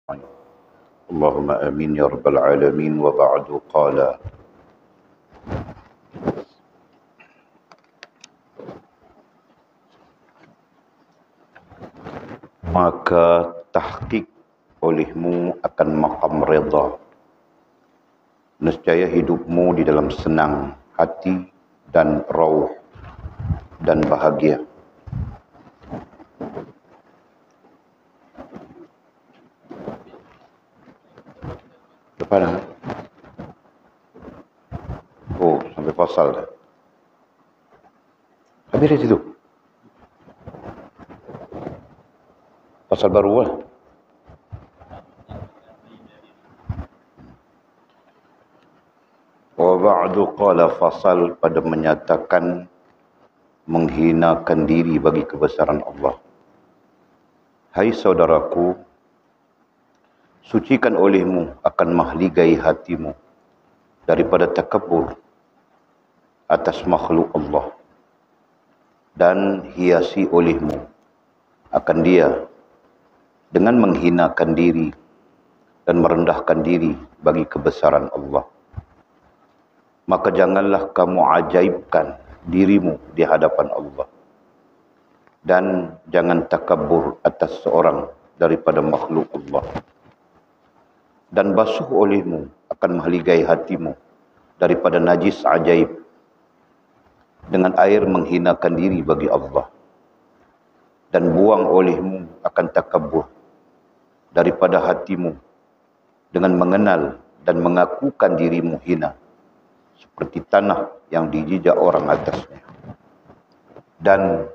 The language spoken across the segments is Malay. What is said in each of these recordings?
اللهم آمين يا رب العالمين. وبعد قال maka tahqiq olehmu akan maqam redha, nescaya hidupmu di dalam senang hati dan rauh dan bahagia. Depan dah. Oh, sampai pasal dah. Habis dari situ. Pasal baru lah. Wa ba'du qala fasal, pada menyatakan menghinakan diri bagi kebesaran Allah. Hai saudaraku, sucikan olehmu akan mahligai hatimu daripada takabur atas makhluk Allah, dan hiasi olehmu akan dia dengan menghinakan diri dan merendahkan diri bagi kebesaran Allah. Maka janganlah kamu ajaibkan dirimu di hadapan Allah, dan jangan takabur atas seorang daripada makhluk Allah. Dan basuh olehmu akan mahligai hatimu daripada najis ajaib dengan air menghinakan diri bagi Allah. Dan buang olehmu akan takabur daripada hatimu dengan mengenal dan mengakukan dirimu hina, seperti tanah yang dijijak orang atasnya. Dan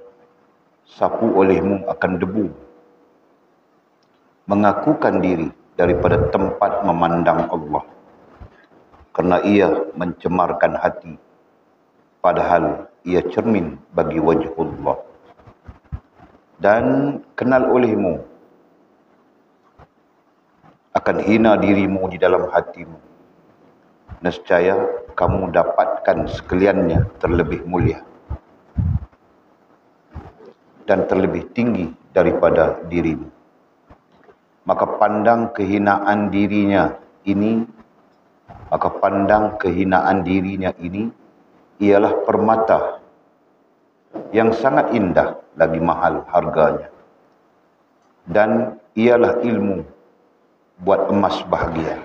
sapu olehmu akan debu, mengakukan diri daripada tempat memandang Allah, kerana ia mencemarkan hati, padahal ia cermin bagi wajhullah. Dan kenal olehmu akan hina dirimu di dalam hatimu, nescaya kamu dapatkan sekaliannya terlebih mulia dan terlebih tinggi daripada dirimu. Maka pandang kehinaan dirinya ini ialah permata yang sangat indah lagi mahal harganya, dan ialah ilmu buat emas bahagia,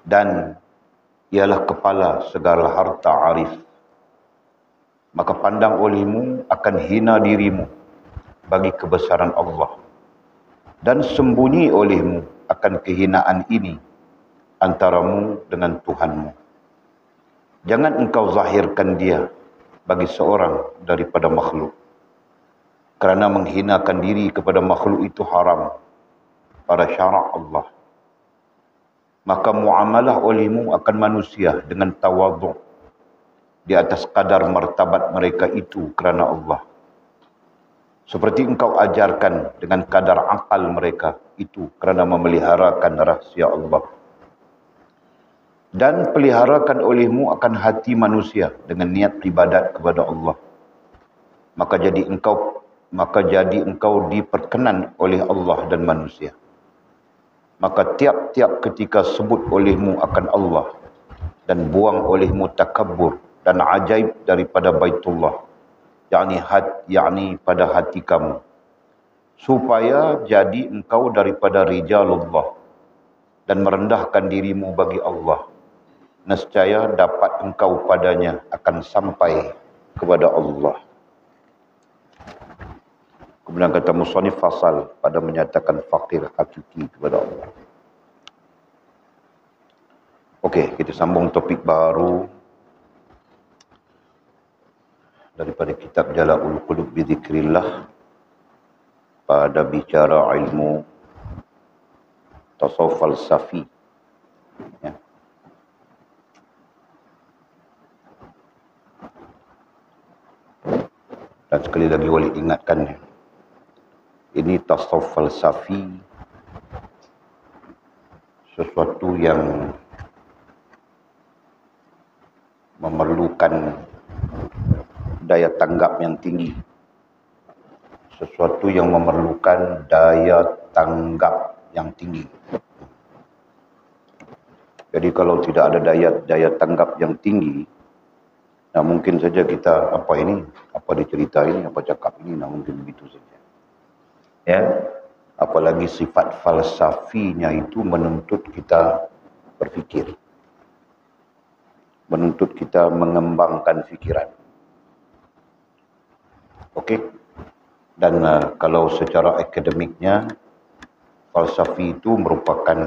dan ialah kepala segala harta arif. Maka pandang olehmu akan hina dirimu bagi kebesaran Allah, dan sembunyi olehmu akan kehinaan ini antaramu dengan Tuhanmu. Jangan engkau zahirkan dia bagi seorang daripada makhluk, kerana menghinakan diri kepada makhluk itu haram pada syarak Allah. Maka muamalah olehmu akan manusia dengan tawaduk di atas kadar martabat mereka itu kerana Allah, seperti engkau ajarkan dengan kadar akal mereka itu kerana memeliharakan rahsia Allah. Dan peliharakan olehmu akan hati manusia dengan niat ibadat kepada Allah. Maka jadi engkau diperkenan oleh Allah dan manusia. Maka tiap-tiap ketika sebut olehmu akan Allah, dan buang olehmu takabur dan ajaib daripada Baitullah, yakni pada hati kamu, supaya jadi engkau daripada rijalullah dan merendahkan dirimu bagi Allah, nescaya dapat engkau padanya akan sampai kepada Allah. Kemudian kata musannif fasal, pada menyatakan fakir hakiki kepada Allah. Okey, kita sambung topik baru daripada kitab Jala'ul Qulub bi Dzikrillah, pada bicara ilmu tasawuf falsafi. Ya. Dan sekali lagi Walid ingatkan, ini tasawuf falsafi sesuatu yang memerlukan daya tanggap yang tinggi, sesuatu yang memerlukan daya tanggap yang tinggi. Jadi kalau tidak ada daya tanggap yang tinggi, nah mungkin saja kita apa dicerita ini, apa cakap ini, nah mungkin begitu saja. Ya, apalagi sifat falsafinya itu menuntut kita berfikir, menuntut kita mengembangkan fikiran. Okey. Dan kalau secara akademiknya, falsafi itu merupakan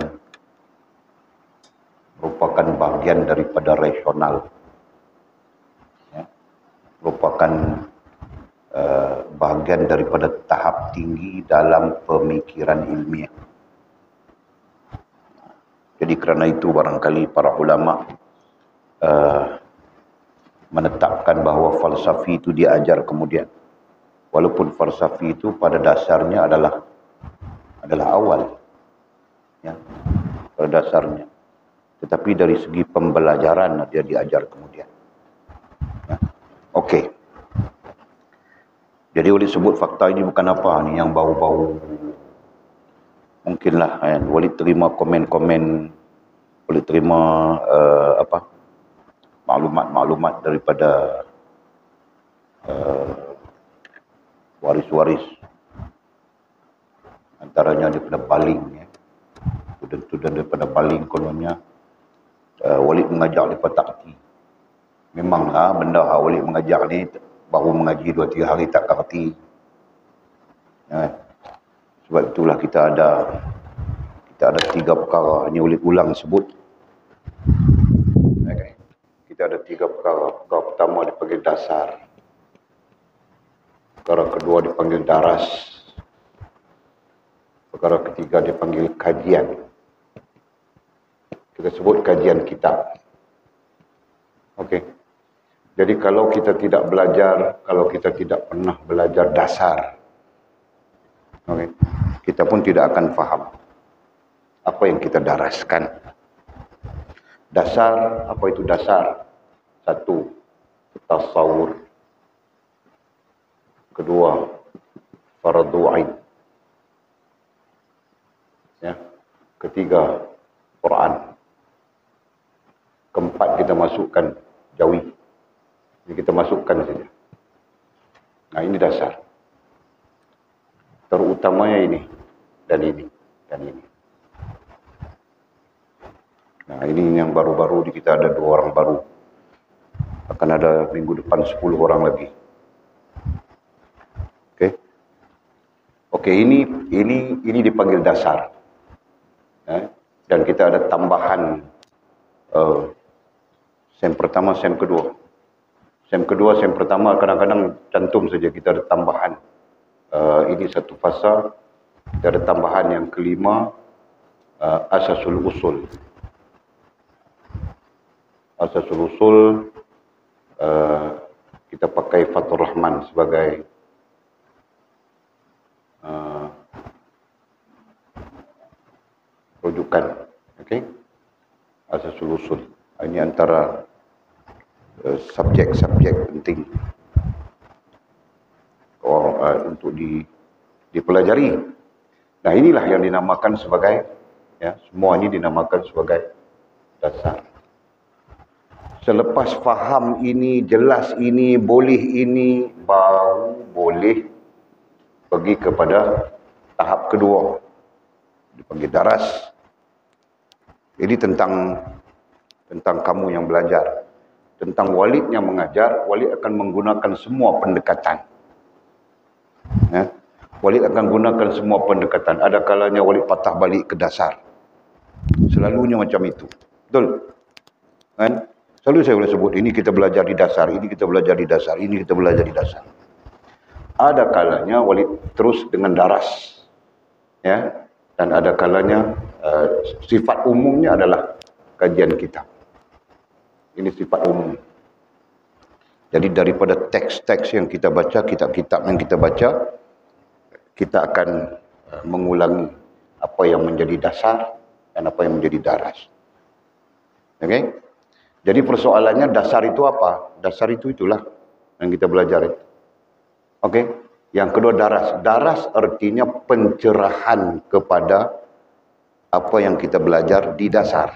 bahagian daripada rasional. Ya, merupakan bahagian daripada tahap tinggi dalam pemikiran ilmiah. Jadi kerana itu barangkali para ulama menetapkan bahawa falsafi itu diajar kemudian. Walaupun falsafi itu pada dasarnya adalah awal, ya, pada dasarnya. Tetapi dari segi pembelajaran dia diajar kemudian. Ya. Okey. Jadi Walid sebut fakta ini bukan apa ni yang bau-bau. Mungkinlah kan Walid terima komen-komen, Walid terima maklumat-maklumat daripada waris-waris, antaranya daripada Baling, ya. Student daripada Baling kononnya Walid mengajak mereka tak kerti. Memanglah benda Walid mengajak ni baru mengaji 2-3 hari tak kerti. Ya. Sebab itulah kita ada 3 perkara. Ini Walid ulang sebut. Okay. Kita ada 3 perkara. Perkara pertama dipanggil dasar. Perkara kedua dipanggil daras. Perkara ketiga dipanggil kajian. Kita sebut kajian kitab. Okey. Jadi kalau kita tidak belajar, kalau kita tidak pernah belajar dasar, okey, kita pun tidak akan faham apa yang kita daraskan. Dasar, apa itu dasar? 1, tasawur. Kedua, fardu ain. Ya. Ketiga, Quran. Keempat kita masukkan jawi. Ini kita masukkan saja. Nah, ini dasar. Terutamanya ini dan ini dan ini. Nah, ini yang baru-baru di kita ada 2 orang baru. Akan ada minggu depan 10 orang lagi. Okey. Okey, ini dipanggil dasar. Dan kita ada tambahan sem pertama, sem kedua. Sem kedua, sem pertama kadang-kadang cantum saja kita ada tambahan. Ini satu fasa. Kita ada tambahan yang kelima, asasul usul. Asasul usul kita pakai Fathur Rahman sebagai rujukan. Okey. Asasul usul. Ini antara subjek-subjek penting untuk dipelajari. Nah, inilah yang dinamakan sebagai, ya, semua ini dinamakan sebagai dasar. Selepas faham ini, jelas ini, boleh ini, baru boleh pergi kepada tahap kedua. Dipanggil daras. Ini tentang kamu yang belajar. Tentang Walid yang mengajar, Walid akan menggunakan semua pendekatan. Ya. Walid akan gunakan semua pendekatan. Ada kalanya Walid patah balik ke dasar. Selalunya macam itu. Betul? Kan? Selalu saya boleh sebut, ini kita belajar di dasar, ini kita belajar di dasar, ini kita belajar di dasar. Ada kalanya Walid terus dengan daras. Ya. Dan ada kalanya sifat umumnya adalah kajian kitab. Ini sifat umum. Jadi daripada teks-teks yang kita baca, kitab-kitab yang kita baca, kita akan mengulangi apa yang menjadi dasar dan apa yang menjadi daras. Okey? Jadi persoalannya dasar itu apa? Dasar itu itulah yang kita belajar. Okey? Yang kedua daras. Daras artinya pencerahan kepada apa yang kita belajar di dasar.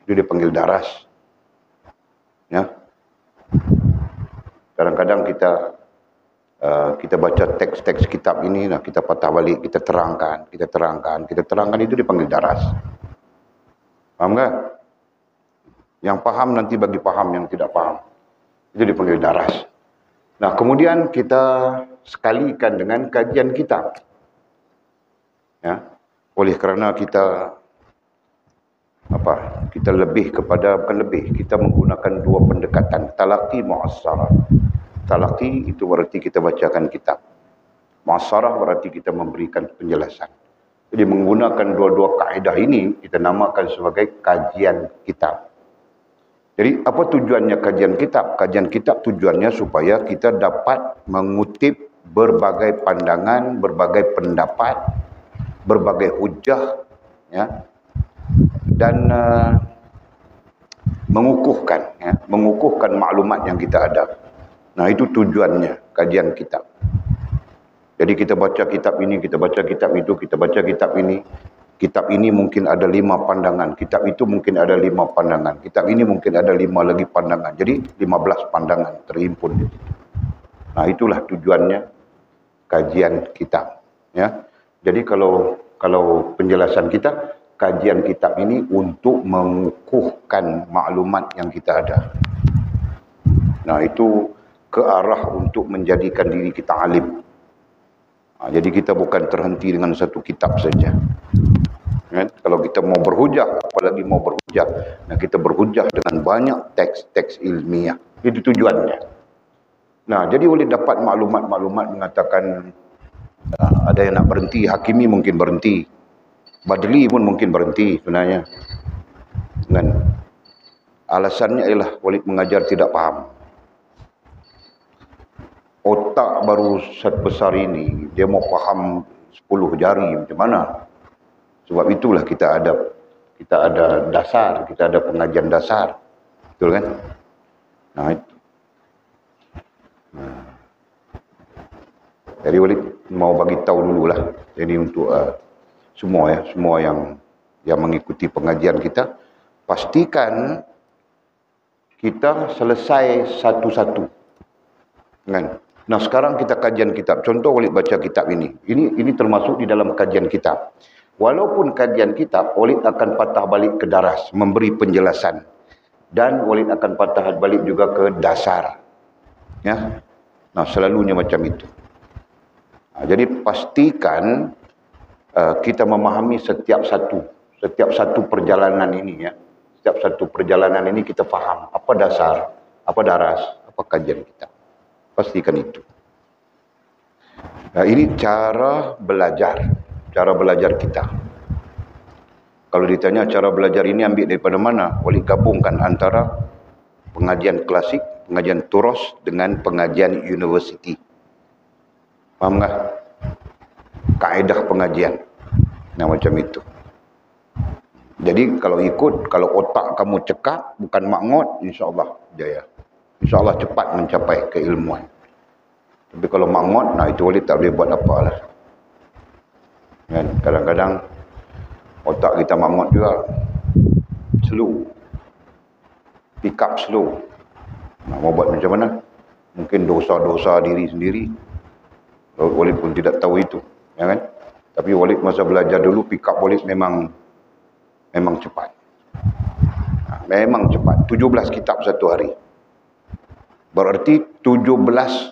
Itu dipanggil daras. Ya. Kadang-kadang kita baca teks-teks kitab ini, nah kita patah balik, kita terangkan, itu dipanggil daras. Faham tak? Yang paham nanti bagi paham, yang tidak paham. Itu dipanggil daras. Nah, kemudian kita sekalikan dengan kajian kitab. Ya. Oleh kerana kita lebih kepada, bukan lebih, kita menggunakan dua pendekatan, talaqi mu'assarah. Talaqi itu berarti kita bacakan kitab. Mu'assarah berarti kita memberikan penjelasan. Jadi menggunakan dua-dua kaedah ini kita namakan sebagai kajian kitab. Jadi apa tujuannya kajian kitab? Kajian kitab tujuannya supaya kita dapat mengutip berbagai pandangan, berbagai pendapat, berbagai hujah, ya, dan mengukuhkan maklumat yang kita ada. Nah, itu tujuannya kajian kitab. Jadi kita baca kitab ini, kita baca kitab itu, kita baca kitab ini. Kitab ini mungkin ada 5 pandangan, kitab itu mungkin ada 5 pandangan, kitab ini mungkin ada 5 lagi pandangan. Jadi 15 pandangan terhimpun di situ. Nah, itulah tujuannya kajian kitab, ya. Jadi kalau penjelasan kita, kajian kitab ini untuk mengukuhkan maklumat yang kita ada. Nah, itu ke arah untuk menjadikan diri kita alim. Nah, jadi kita bukan terhenti dengan satu kitab saja. Kan? Kalau kita mau berhujah, apalagi mau berhujah, nah kita berhujah dengan banyak teks-teks ilmiah. Itu tujuannya. Nah, jadi boleh dapat maklumat-maklumat mengatakan ada yang nak berhenti, Hakimi mungkin berhenti, Badli pun mungkin berhenti sebenarnya. Dan alasannya ialah Walid mengajar tidak paham. Otak baru sebesar ini, dia mau paham 10 jari macam mana? Sebab itulah kita ada dasar, kita ada pengajian dasar. Betul kan? Nah, itu. Jadi Walid mau bagi tahu dululah. Jadi untuk semua yang mengikuti pengajian kita, pastikan kita selesai satu-satu. Kan? Nah, sekarang kita kajian kitab. Contoh Walid baca kitab ini. Ini termasuk di dalam kajian kitab. Walaupun kajian kitab, Walid akan patah balik ke daras, memberi penjelasan. Dan Walid akan patah balik juga ke dasar. Ya. Nah, selalunya macam itu. Nah, jadi pastikan kita memahami setiap satu perjalanan ini, ya. Setiap satu perjalanan ini kita faham apa dasar, apa daras, apa kajian kita. Pastikan itu. Nah, ini cara belajar kita. Kalau ditanya cara belajar ini ambil daripada mana? Boleh gabungkan antara pengajian klasik, pengajian turos dengan pengajian universiti. Faham tak? Kaedah pengajian. Nah, macam itu. Jadi kalau otak kamu cekap, bukan makngot, insya-Allah jaya. InsyaAllah cepat mencapai keilmuan. Tapi kalau makngot, nah itu Walid tak boleh buat apa lah. Kan? Kadang-kadang otak kita makngot juga. Slow. Pick up slow. Nah, mau buat macam mana? Mungkin dosa-dosa diri sendiri. Walid pun tidak tahu itu. Ya kan? Tapi Walid masa belajar dulu, pick up Walid memang cepat. Nah, memang cepat. 17 kitab satu hari. Berarti 17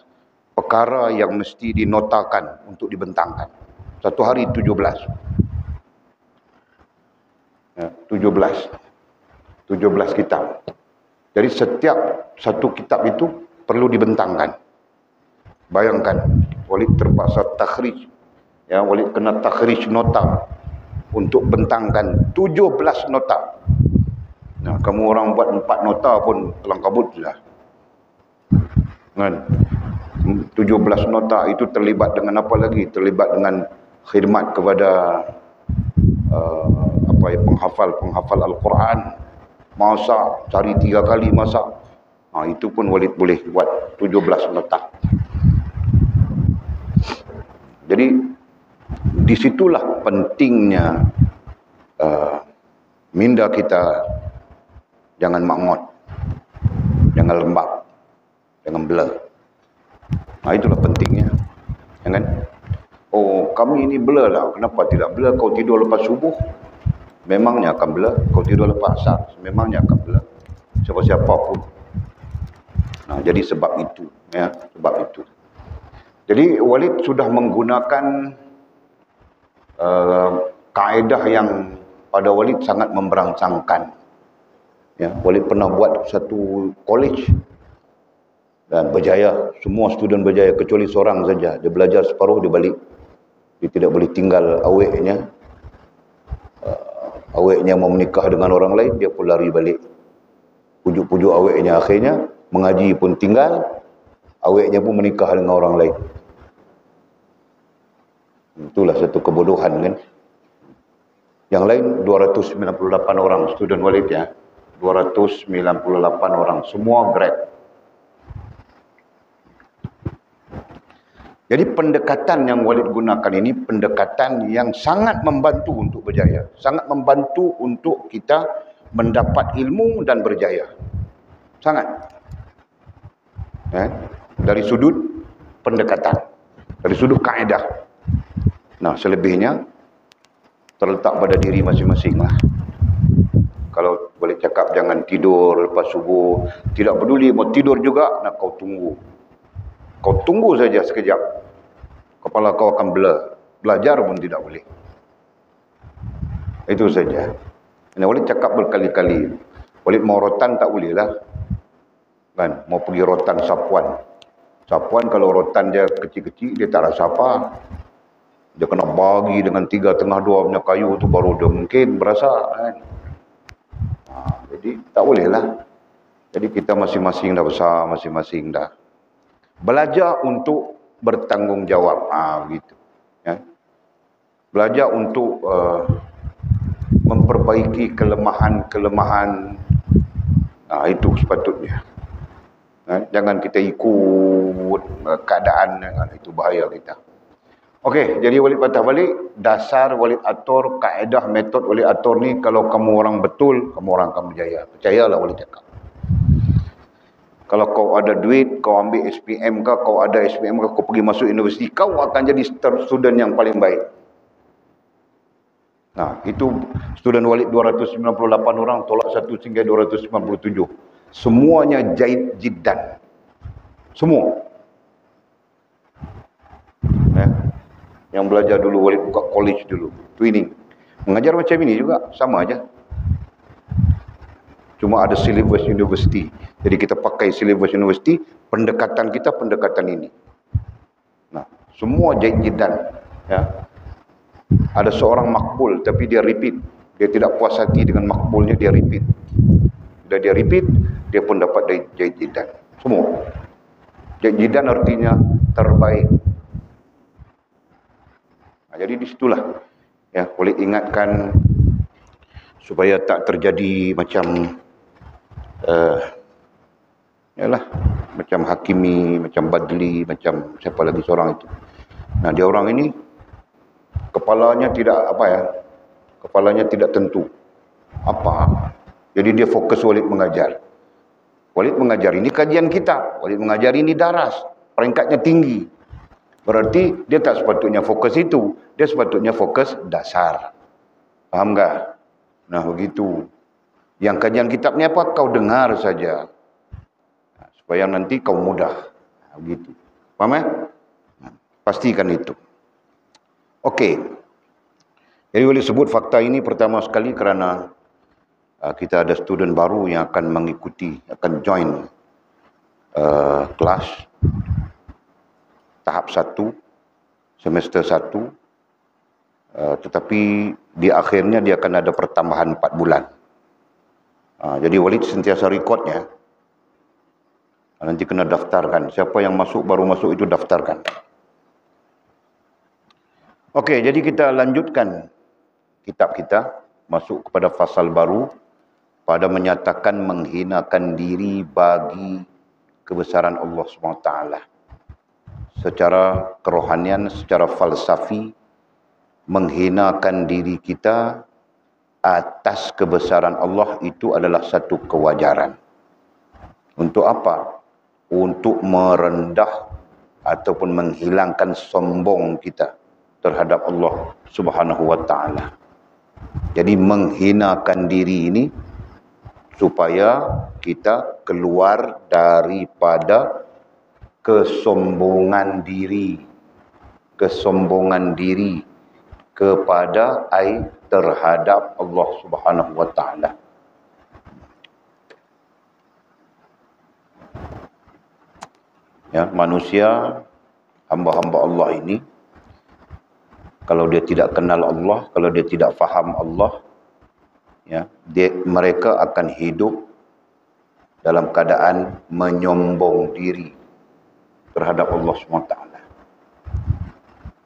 perkara yang mesti dinotakan untuk dibentangkan. Satu hari 17. Ya, 17 kitab. Jadi setiap satu kitab itu perlu dibentangkan. Bayangkan, Walid terpaksa takhrij. Ya, Walid kena takhrij nota untuk bentangkan 17 nota. Nah, kamu orang buat 4 nota pun kelang kabut sudah. Kan? 17 nota itu terlibat dengan apa lagi? Terlibat dengan khidmat kepada penghafal Al-Quran. Masak, cari 3 kali masak. Nah, itu pun Walid boleh buat 17 nota. Jadi disitulah pentingnya minda kita jangan mangot, jangan lembab, jangan blur. Nah, itulah pentingnya. Jangan, oh kami ini blur lah, kenapa tidak blur? Kau tidur lepas subuh, memangnya akan blur. Kau tidur lepas asar, memangnya akan blur. Siapa-siapa pun. Nah, jadi sebab itu, ya, sebab itu. Jadi Walid sudah menggunakan kaedah yang pada Walid sangat memberangsangkan. Ya, Walid pernah buat satu college dan berjaya. Semua student berjaya kecuali seorang saja. Dia belajar separuh, dia balik. Dia tidak boleh tinggal aweknya. Aweknya mau menikah dengan orang lain, dia pun lari balik. Pujuk-pujuk aweknya, akhirnya mengaji pun tinggal, aweknya pun menikah dengan orang lain. Itulah satu kebodohan kan. Yang lain 298 orang student Walid, ya. 298 orang, semua grade. Jadi pendekatan yang Walid gunakan ini pendekatan yang sangat membantu untuk berjaya. Sangat membantu untuk kita mendapat ilmu dan berjaya. Sangat. Dari sudut pendekatan. Dari sudut kaedah. Nah, selebihnya terletak pada diri masing-masing lah. Kalau boleh cakap jangan tidur lepas subuh. Tidak peduli mau tidur juga, nak kau tunggu. Kau tunggu saja sekejap. Kepala kau akan blur. Belajar pun tidak boleh. Itu saja. Ini Walid cakap berkali-kali. Walid mau rotan tak boleh lah. Kan? Mau pergi rotan sapuan. Sapuan kalau rotan dia kecil-kecil, dia tak rasa apa. Dia kena bagi dengan 3,5-2 punya kayu tu baru dia mungkin berasa. Kan? Jadi tak boleh lah. Jadi kita masing-masing dah besar, masing-masing dah. Belajar untuk bertanggungjawab. Begitu. Ya. Belajar untuk memperbaiki kelemahan-kelemahan. Itu sepatutnya. Jangan kita ikut keadaan, itu bahaya kita. Okey, jadi Walid patah balik, dasar Walid atur, kaedah metod Walid atur ni, kalau kamu orang betul, kamu orang akan berjaya. Percayalah Walid cakap. Kalau kau ada duit, kau ambil SPM ke, kau ada SPM ke, kau pergi masuk universiti, kau akan jadi student yang paling baik. Nah, itu student Walid 298 orang, tolak 1 sehingga 297. Semuanya jahit jiddan. Semua. Yang belajar dulu, Walid buka college dulu, twinning. Mengajar macam ini juga, sama aja. Cuma ada syllabus universiti. Jadi kita pakai syllabus universiti, pendekatan kita pendekatan ini. Nah, semua jahit jiddan. Ya. Ada seorang makbul, tapi dia repeat. Dia tidak puas hati dengan makbulnya, dia repeat. Sudah dia repeat, dia pun dapat jahit jiddan. Semua. Jahit jiddan artinya terbaik. Jadi disitulah ya, boleh ingatkan supaya tak terjadi macam macam Hakimi, macam Badli, macam siapa lagi seorang itu. Nah, dia orang ini kepalanya tidak tentu. Jadi dia fokus Walid mengajar. Walid mengajar ini kajian kita, Walid mengajar ini daras, peringkatnya tinggi. Berarti dia tak sepatutnya fokus itu. Dia sepatutnya fokus dasar. Faham tak? Nah, begitu. Yang kajian kitab ni apa? Kau dengar saja. Supaya nanti kau mudah. Begitu. Faham? Pastikan itu. Okey. Jadi boleh sebut fakta ini pertama sekali kerana kita ada student baru yang akan mengikuti, akan join kelas tahap 1, semester 1, tetapi di akhirnya dia akan ada pertambahan 4 bulan. Jadi Walid sentiasa rekodnya. Nanti kena daftarkan. Siapa yang masuk, baru masuk itu daftarkan. Okey, jadi kita lanjutkan kitab kita, masuk kepada fasal baru, pada menyatakan menghinakan diri bagi kebesaran Allah SWT. Secara kerohanian, secara falsafi, menghinakan diri kita atas kebesaran Allah itu adalah satu kewajaran. Untuk apa? Untuk merendah ataupun menghilangkan sombong kita terhadap Allah Subhanahu wa taala. Jadi menghinakan diri ini supaya kita keluar daripada kesombongan diri. Kesombongan diri kepada terhadap Allah Subhanahu wa taala. Ya, manusia, hamba-hamba Allah ini, kalau dia tidak kenal Allah, kalau dia tidak faham Allah, ya, mereka akan hidup dalam keadaan menyombong diri terhadap Allah SWT.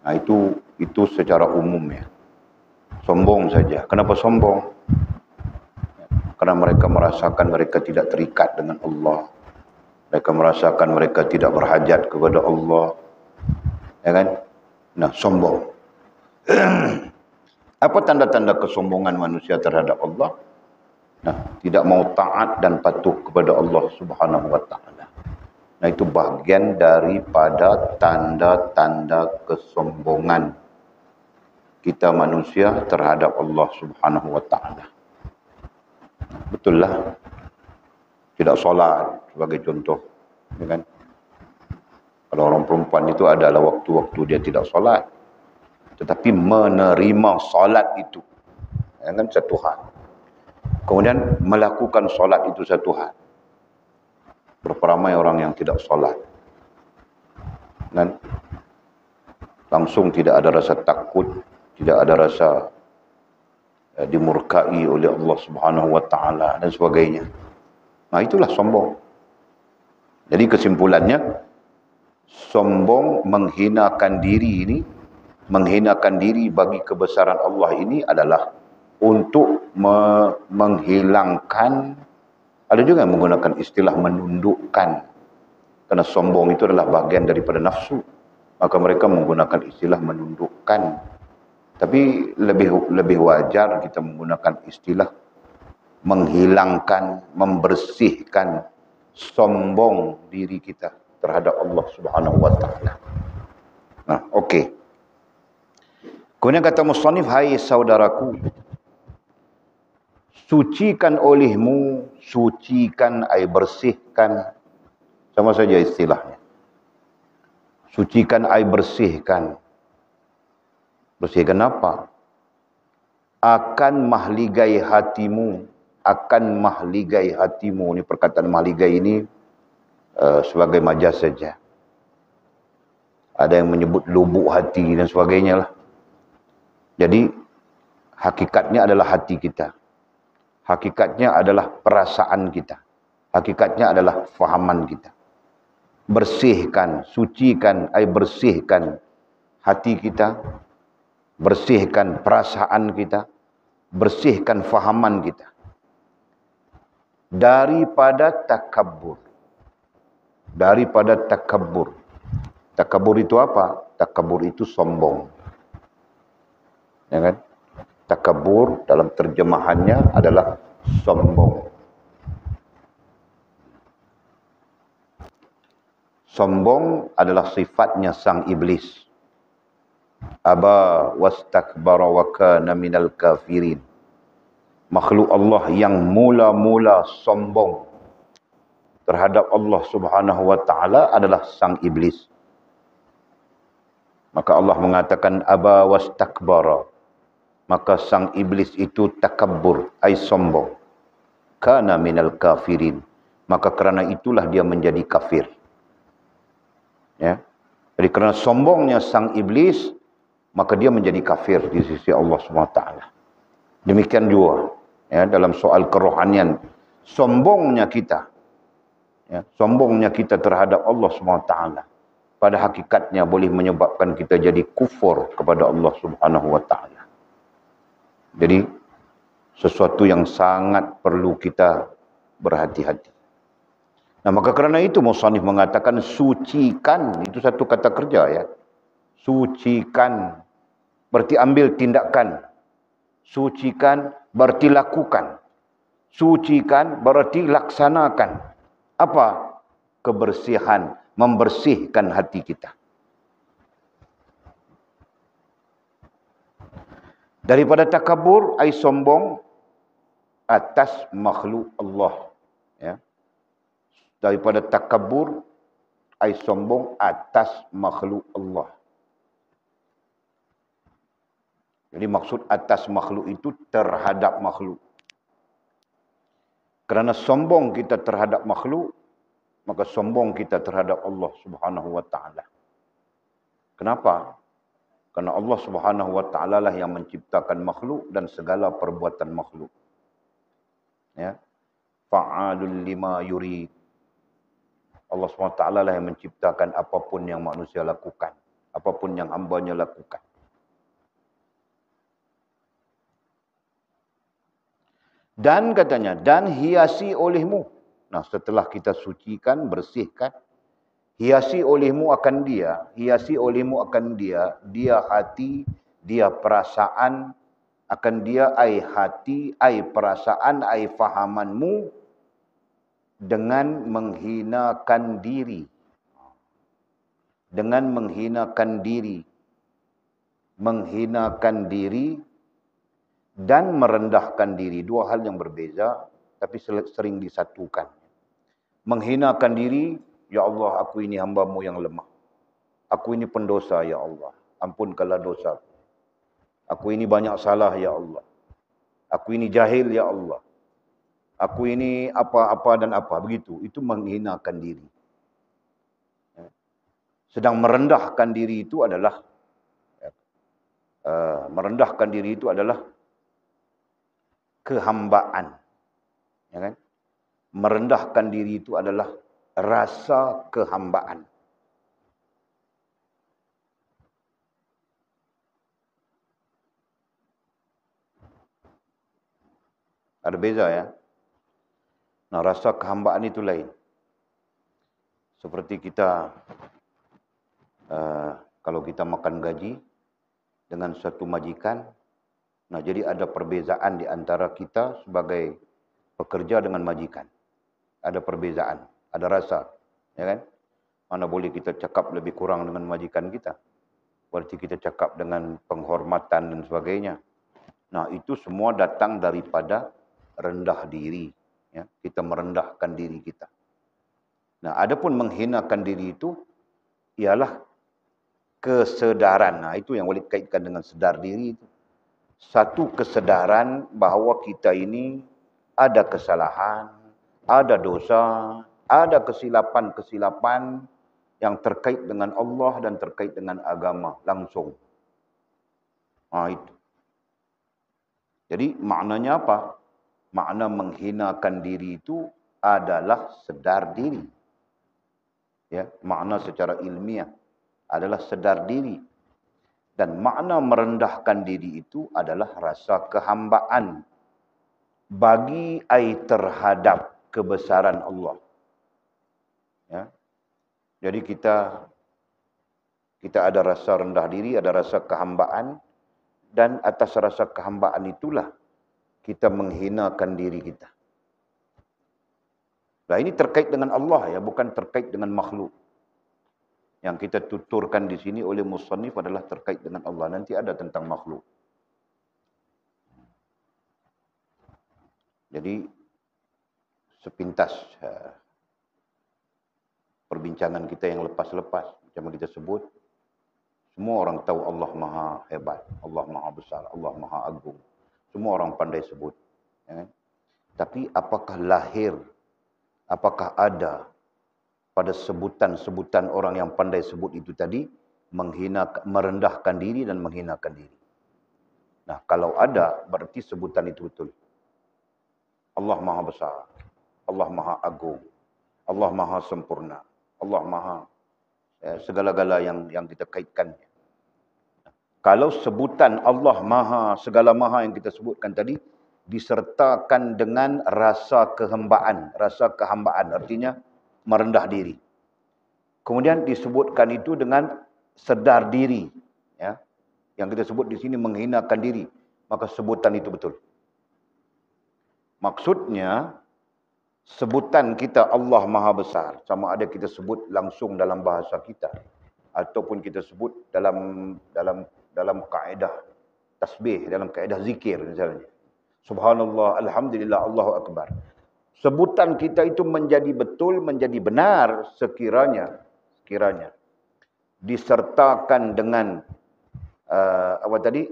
Nah, itu secara umum ya. Sombong saja. Kenapa sombong? Karena mereka merasakan mereka tidak terikat dengan Allah. Mereka merasakan mereka tidak berhajat kepada Allah. Ya kan? Nah, sombong. Apa tanda-tanda kesombongan manusia terhadap Allah? Nah, tidak mau taat dan patuh kepada Allah Subhanahu wa taala. Nah, itu bagian daripada tanda-tanda kesombongan kita manusia terhadap Allah Subhanahu wa taala. Betul lah. Tidak solat sebagai contoh, ya kan? Kalau orang perempuan itu adalah waktu-waktu dia tidak solat, tetapi menerima solat itu, ya kan, satu hal. Kemudian melakukan solat itu satu hal. Berapa ramai orang yang tidak solat, dan langsung tidak ada rasa takut, tidak ada rasa dimurkai oleh Allah Subhanahu wa taala dan sebagainya. Nah, itulah sombong. Jadi kesimpulannya, sombong, menghinakan diri ini, menghinakan diri bagi kebesaran Allah ini adalah untuk menghilangkan, ada juga yang menggunakan istilah menundukkan. Karena sombong itu adalah bagian daripada nafsu, maka mereka menggunakan istilah menundukkan. Tapi lebih wajar kita menggunakan istilah menghilangkan, membersihkan sombong diri kita terhadap Allah Subhanahu wa taala. Nah, okey. Kemudian kata musannif, hai saudaraku, sucikan olehmu, sucikan ay bersihkan, sama saja istilahnya. Sucikan ay bersihkan. Bersihkan apa? Akan mahligai hatimu, akan mahligai hatimu. Ini perkataan mahligai ini sebagai majas saja. Ada yang menyebut lubuk hati dan sebagainya lah. Jadi hakikatnya adalah hati kita. Hakikatnya adalah perasaan kita. Hakikatnya adalah fahaman kita. Bersihkan, sucikan, bersihkan hati kita, bersihkan perasaan kita, bersihkan fahaman kita daripada takabbur. Daripada takabbur. Takabbur itu apa? Takabbur itu sombong. Ya kan? Takabbur dalam terjemahannya adalah sombong. Sombong adalah sifatnya sang iblis. Aba wastakbara wa kana minal kafirin. Makhluk Allah yang mula-mula sombong terhadap Allah Subhanahu wa taala adalah sang iblis. Maka Allah mengatakan aba wastakbara. Maka sang iblis itu takabbur, ai sombong. Kana minal kafirin. Maka kerana itulah dia menjadi kafir. Ya. Jadi kerana sombongnya sang iblis, maka dia menjadi kafir di sisi Allah SWT. Demikian juga ya, dalam soal kerohanian, sombongnya kita, ya, sombongnya kita terhadap Allah SWT pada hakikatnya boleh menyebabkan kita jadi kufur kepada Allah SWT. Jadi sesuatu yang sangat perlu kita berhati-hati. Nah, maka kerana itu musannif mengatakan sucikan, itu satu kata kerja ya. Sucikan berarti ambil tindakan. Sucikan berarti lakukan. Sucikan berarti laksanakan. Apa? Kebersihan, membersihkan hati kita. Daripada takabur, ai sombong atas makhluk Allah. Ya. Daripada takabur, ai sombong atas makhluk Allah. Jadi maksud atas makhluk itu terhadap makhluk. Kerana sombong kita terhadap makhluk, maka sombong kita terhadap Allah Subhanahu wa taala. Kenapa? Kerana Allah Subhanahu wa taala lah yang menciptakan makhluk dan segala perbuatan makhluk. Ya. Fa'alul lima yurid. Allah Subhanahu wa taala lah yang menciptakan apapun yang manusia lakukan, apapun yang hamba-Nya lakukan. Dan katanya, dan hiasi olehmu. Nah, setelah kita sucikan, bersihkan, hiasi olehmu akan dia, hiasi olehmu akan dia hati, dia perasaan, akan dia ai hati, ai perasaan, ai fahamanmu dengan menghinakan diri. Dengan menghinakan diri. Menghinakan diri dan merendahkan diri. Dua hal yang berbeza, tapi sering disatukan. Menghinakan diri, ya Allah, aku ini hamba-Mu yang lemah. Aku ini pendosa, ya Allah. Ampunkanlah dosa. Aku ini banyak salah, ya Allah. Aku ini jahil, ya Allah. Aku ini apa-apa dan apa. Begitu. Itu menghinakan diri. Sedang merendahkan diri itu adalah kehambaan. Ya kan? Merendahkan diri itu adalah rasa kehambaan. Ada beza ya. Nah, rasa kehambaan itu lain. Seperti kita, kalau kita makan gaji dengan suatu majikan, nah jadi ada perbezaan di antara kita sebagai pekerja dengan majikan. Ada perbezaan, ada rasa, ya kan? Mana boleh kita cakap lebih kurang dengan majikan kita. Berarti kita cakap dengan penghormatan dan sebagainya. Nah, itu semua datang daripada rendah diri. Ya, kita merendahkan diri kita. Nah, adapun menghinakan diri itu ialah kesedaran. Nah, itu yang boleh kaitkan dengan sedar diri itu. Satu kesedaran bahawa kita ini ada kesalahan, ada dosa, ada kesilapan-kesilapan yang terkait dengan Allah dan terkait dengan agama langsung. Itu. Jadi maknanya apa? Makna menghinakan diri itu adalah sedar diri. Ya, makna secara ilmiah adalah sedar diri. Dan makna merendahkan diri itu adalah rasa kehambaan bagi terhadap kebesaran Allah. Ya. Jadi kita ada rasa rendah diri, ada rasa kehambaan, dan atas rasa kehambaan itulah kita menghinakan diri kita. Nah, ini terkait dengan Allah ya, bukan terkait dengan makhluk. Yang kita tuturkan di sini oleh musannif adalah terkait dengan Allah. Nanti ada tentang makhluk. Jadi sepintas perbincangan kita yang lepas-lepas, macam kita sebut, semua orang tahu Allah Maha Hebat, Allah Maha Besar, Allah Maha Agung. Semua orang pandai sebut. Ya kan? Tapi apakah lahir, apakah ada pada sebutan-sebutan orang yang pandai sebut itu tadi, merendahkan diri dan menghinakan diri. Nah, kalau ada, berarti sebutan itu betul. Allah Maha Besar, Allah Maha Agung, Allah Maha Sempurna, Allah Maha segala-gala yang kita kaitkan. Kalau sebutan Allah Maha, segala Maha yang kita sebutkan tadi, disertakan dengan rasa kehambaan, artinya merendah diri. Kemudian disebutkan itu dengan sedar diri, ya. Yang kita sebut di sini menghinakan diri, maka sebutan itu betul. Maksudnya, sebutan kita Allah Maha Besar, sama ada kita sebut langsung dalam bahasa kita ataupun kita sebut dalam kaedah tasbih, dalam kaedah zikir misalnya. Subhanallah, alhamdulillah, Allahu akbar. Sebutan kita itu menjadi betul, menjadi benar sekiranya disertakan dengan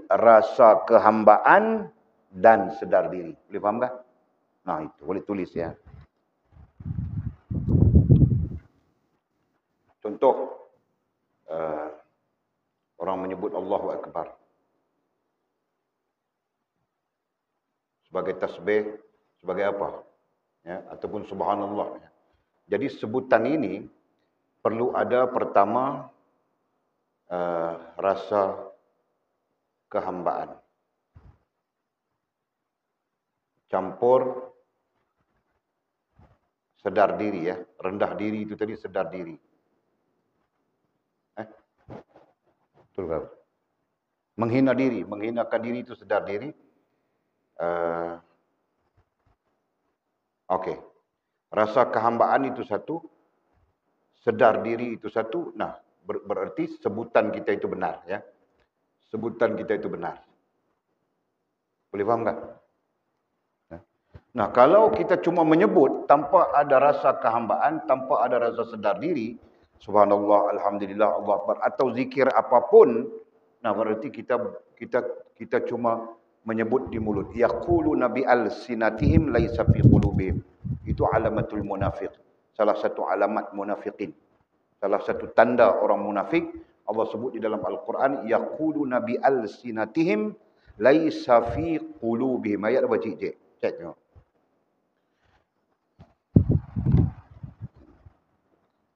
rasa kehambaan dan sedar diri. Boleh faham tak? Nah, itu boleh tulis ya. Contoh, orang menyebut Allahu Akbar sebagai tasbih, sebagai apa? Ya, ataupun subhanallah. Jadi sebutan ini perlu ada pertama rasa kehambaan. Campur sedar diri ya. Rendah diri itu tadi sedar diri. Betul tak? Menghina diri, menghinakan diri itu sedar diri. Okey. Rasa kehambaan itu satu, sedar diri itu satu. Nah, berarti sebutan kita itu benar ya. Sebutan kita itu benar. Boleh faham tak? Nah, kalau kita cuma menyebut tanpa ada rasa kehambaan, tanpa ada rasa sedar diri, subhanallah, alhamdulillah, Allah Akbar, atau zikir apapun, nah berarti kita cuma menyebut di mulut. Yaquluna bi alsinatihim laisa fi qulubihim. Itu alamatul munafiq. Salah satu alamat munafiqin. Salah satu tanda orang munafik, Allah sebut di dalam Al-Quran, yaquluna bi alsinatihim laisa fi qulubihim. Ayat apa cik? Cek tengok.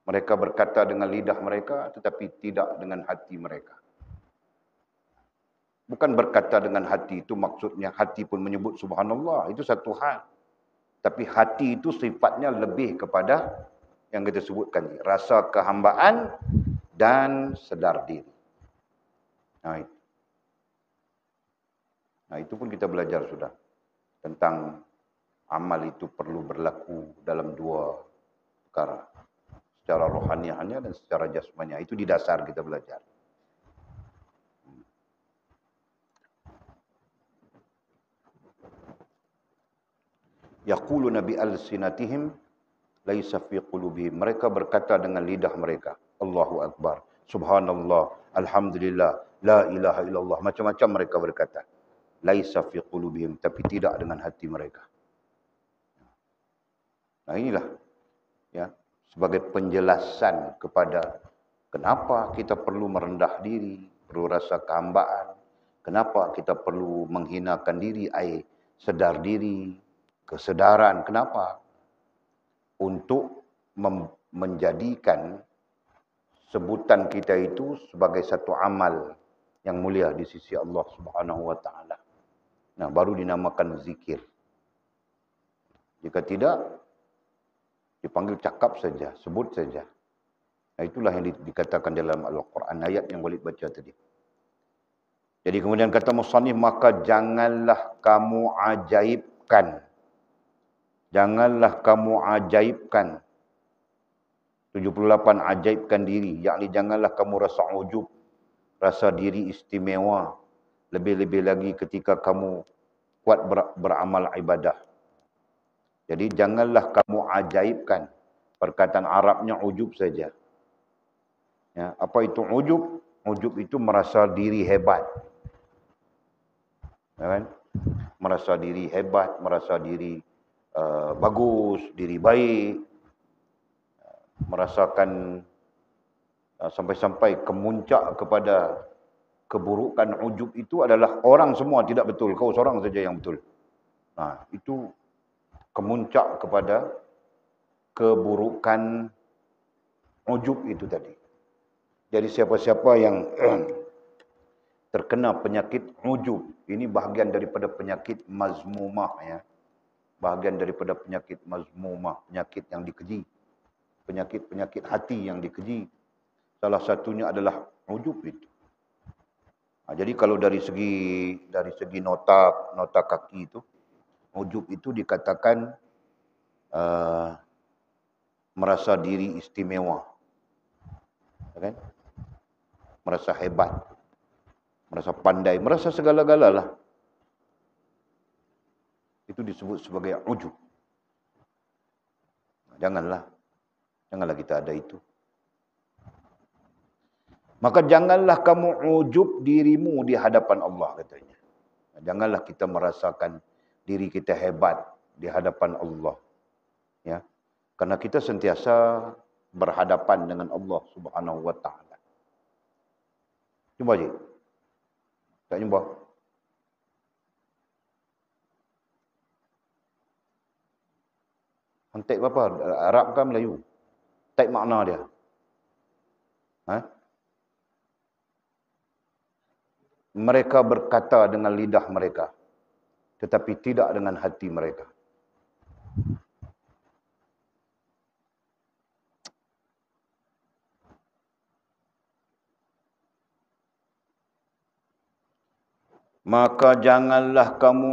Mereka berkata dengan lidah mereka, tetapi tidak dengan hati mereka. Bukan berkata dengan hati itu maksudnya hati pun menyebut subhanallah. Itu satu hal. Tapi hati itu sifatnya lebih kepada yang kita sebutkan. Rasa kehambaan dan sedar diri. Nah itu pun kita belajar sudah. Tentang amal itu perlu berlaku dalam dua perkara. Secara rohaniahnya dan secara jasmaniah. Itu di dasar kita belajar. Yaquluna bi alsinatihim laisa fi qulubihim. Mereka berkata dengan lidah mereka, Allahu Akbar, subhanallah, alhamdulillah, la ilaha illallah. Macam-macam mereka berkata. Laisa fi qulubihim, tapi tidak dengan hati mereka. Nah inilah ya, sebagai penjelasan kepada kenapa kita perlu merendah diri, perlu rasa kehambaan, kenapa kita perlu menghinakan diri, sedar diri, kesedaran. Kenapa? Untuk menjadikan sebutan kita itu sebagai satu amal yang mulia di sisi Allah Subhanahu wa taala. Nah, baru dinamakan zikir. Jika tidak, dipanggil cakap saja, sebut saja. Nah, itulah yang dikatakan dalam Al-Quran, ayat yang Walid baca tadi. Jadi kemudian kata musannif, maka janganlah kamu ajaibkan. Janganlah kamu ajaibkan. 78 ajaibkan diri. Yakni janganlah kamu rasa ujub, rasa diri istimewa. Lebih-lebih lagi ketika kamu kuat beramal ibadah. Jadi janganlah kamu ajaibkan. Perkataan Arabnya ujub saja. Ya, apa itu ujub? Ujub itu merasa diri hebat. Ya kan? Merasa diri hebat, merasa diri bagus, diri baik. Merasakan sampai-sampai kemuncak kepada keburukan ujub itu adalah orang semua tidak betul, kau seorang saja yang betul. Nah, itu kemuncak kepada keburukan ujub itu tadi. Jadi siapa-siapa yang terkena penyakit ujub, ini bahagian daripada penyakit mazmumah ya. Bahagian daripada penyakit mazmumah, penyakit yang dikeji. Penyakit-penyakit hati yang dikeji. Salah satunya adalah ujub itu. Jadi kalau dari segi nota kaki itu, Ujub itu dikatakan merasa diri istimewa. Kan? Merasa hebat. Merasa pandai. Merasa segala-gala lah. Itu disebut sebagai ujub. Janganlah kita ada itu. Maka janganlah kamu ujub dirimu di hadapan Allah, katanya. Janganlah kita merasakan diri kita hebat di hadapan Allah. Ya. Karena kita sentiasa berhadapan dengan Allah Subhanahu wa taala. Jumpa je. Tak jumpa? Hantik apa? Arab kan Melayu? Tak makna dia. Ha? Mereka berkata dengan lidah mereka, tetapi tidak dengan hati mereka. Maka janganlah kamu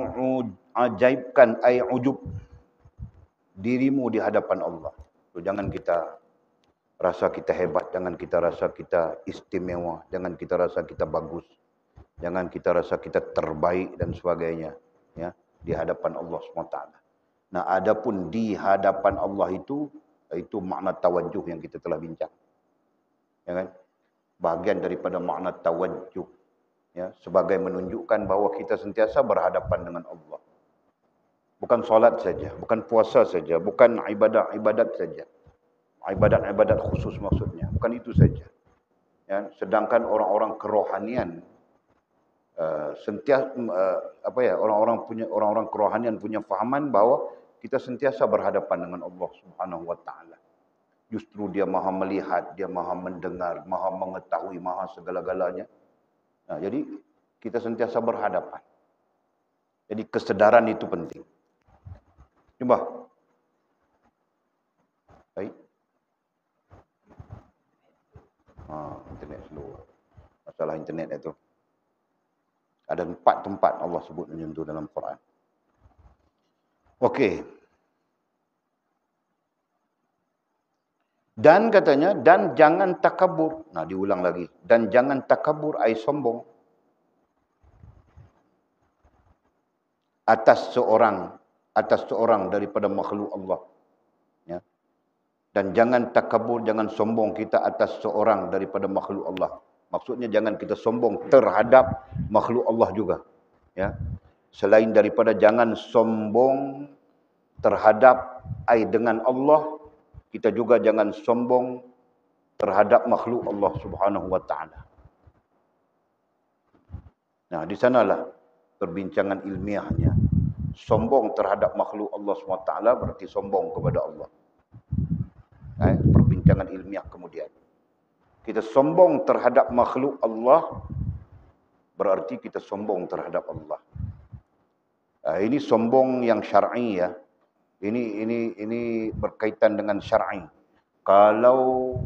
ajaibkan ai ujub dirimu di hadapan Allah. So, jangan kita rasa kita hebat, jangan kita rasa kita istimewa, jangan kita rasa kita bagus. Jangan kita rasa kita terbaik dan sebagainya, ya, di hadapan Allah SWT. Nah, adapun di hadapan Allah itu makna tawajjuh yang kita telah bincang. Ya kan? Bahagian daripada makna tawajjuh, ya, sebagai menunjukkan bahawa kita sentiasa berhadapan dengan Allah. Bukan solat saja, bukan puasa saja, bukan ibadat-ibadat saja. Ibadat-ibadat khusus maksudnya, bukan itu saja. Ya, sedangkan orang-orang kerohanian orang-orang kerohanian punya fahaman bahawa kita sentiasa berhadapan dengan Allah Subhanahu wa taala. Justru dia Maha melihat, dia Maha mendengar, Maha mengetahui, Maha segala-galanya. Nah, jadi kita sentiasa berhadapan. Jadi kesedaran itu penting. Cuba. Baik. Internet slow. Masalah internet itu. Ada 4 tempat Allah sebut macam itu dalam Quran. Okey. Dan katanya, dan jangan takabur. Nah, diulang lagi. Dan jangan takabur, ai sombong. Atas seorang daripada makhluk Allah. Ya. Dan jangan takabur, jangan sombong kita atas seorang daripada makhluk Allah. Maksudnya jangan kita sombong terhadap makhluk Allah juga. Ya. Selain daripada jangan sombong terhadap dengan Allah, kita juga jangan sombong terhadap makhluk Allah Subhanahu wa taala. Nah, di sanalah perbincangan ilmiahnya. Sombong terhadap makhluk Allah Subhanahu wa taala berarti sombong kepada Allah. Perbincangan ilmiah kemudian. Kita sombong terhadap makhluk Allah, berarti kita sombong terhadap Allah. Ini sombong yang syar'i, ya. Ini berkaitan dengan syar'i. Kalau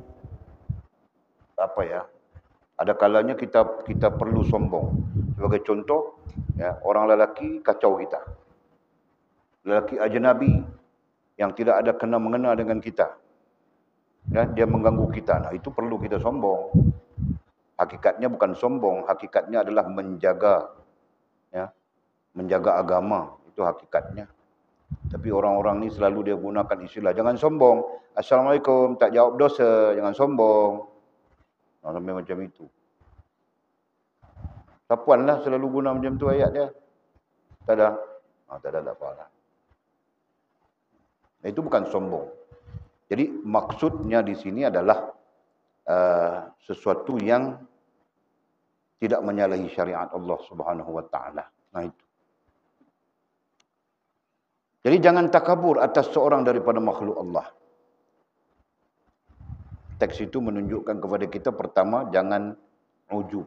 ada kalanya kita perlu sombong. Sebagai contoh, ya, orang lelaki kacau kita. Lelaki ajnabi yang tidak ada kena mengena dengan kita. Ya, dia mengganggu kita. Nah, itu perlu kita sombong. Hakikatnya bukan sombong, hakikatnya adalah menjaga, ya, menjaga agama. Itu hakikatnya. Tapi orang-orang ni selalu dia gunakan istilah, jangan sombong. Assalamualaikum, tak jawab dosa, jangan sombong. Nah, sampai macam itu. Sapuanlah selalu guna macam tu ayat dia. Tak ada. Tak ada, tak apa. Itu bukan sombong. Jadi maksudnya di sini adalah sesuatu yang tidak menyalahi syariat Allah Subhanahu wa taala. Nah, itu. Jadi jangan takabur atas seorang daripada makhluk Allah. Teks itu menunjukkan kepada kita, pertama, jangan ujub.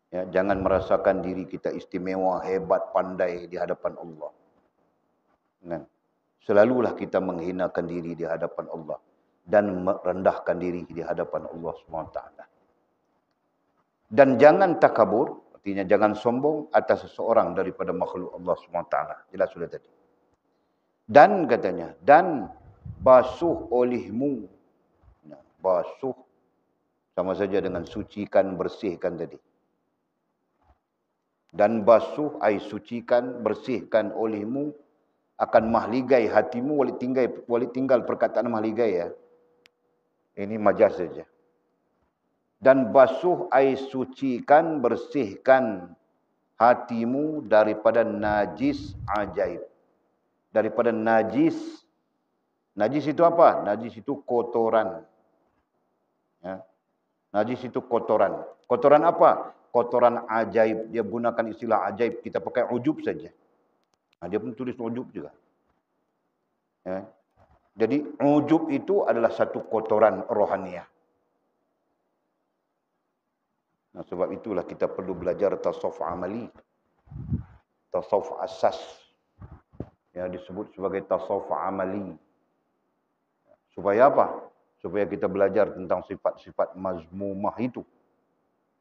Ya, jangan merasakan diri kita istimewa, hebat, pandai di hadapan Allah. Kan? Selalulah kita menghinakan diri di hadapan Allah dan merendahkan diri di hadapan Allah SWT. Dan jangan takabur, Artinya jangan sombong atas seseorang daripada makhluk Allah SWT. Jelas sudah tadi. Dan katanya, dan basuh olehmu. Nah, basuh sama saja dengan sucikan, bersihkan tadi. Dan basuh, ai sucikan, bersihkan olehmu akan mahligai hatimu, wali tinggal perkataan mahligai ya. Ini majaz saja. Dan basuh, ai sucikan, bersihkan hatimu daripada najis ajaib. Daripada najis. Najis itu apa? Najis itu kotoran. Ya. Najis itu kotoran. Kotoran apa? Kotoran ajaib. Dia gunakan istilah ajaib. Kita pakai ujub saja. Nah, dia pun tulis ujub juga. Ya. Jadi ujub itu adalah satu kotoran rohaniah. Nah, sebab itulah kita perlu belajar tasawuf amali. Tasawuf asas. Ya, disebut sebagai tasawuf amali. Supaya apa? Supaya kita belajar tentang sifat-sifat mazmumah itu.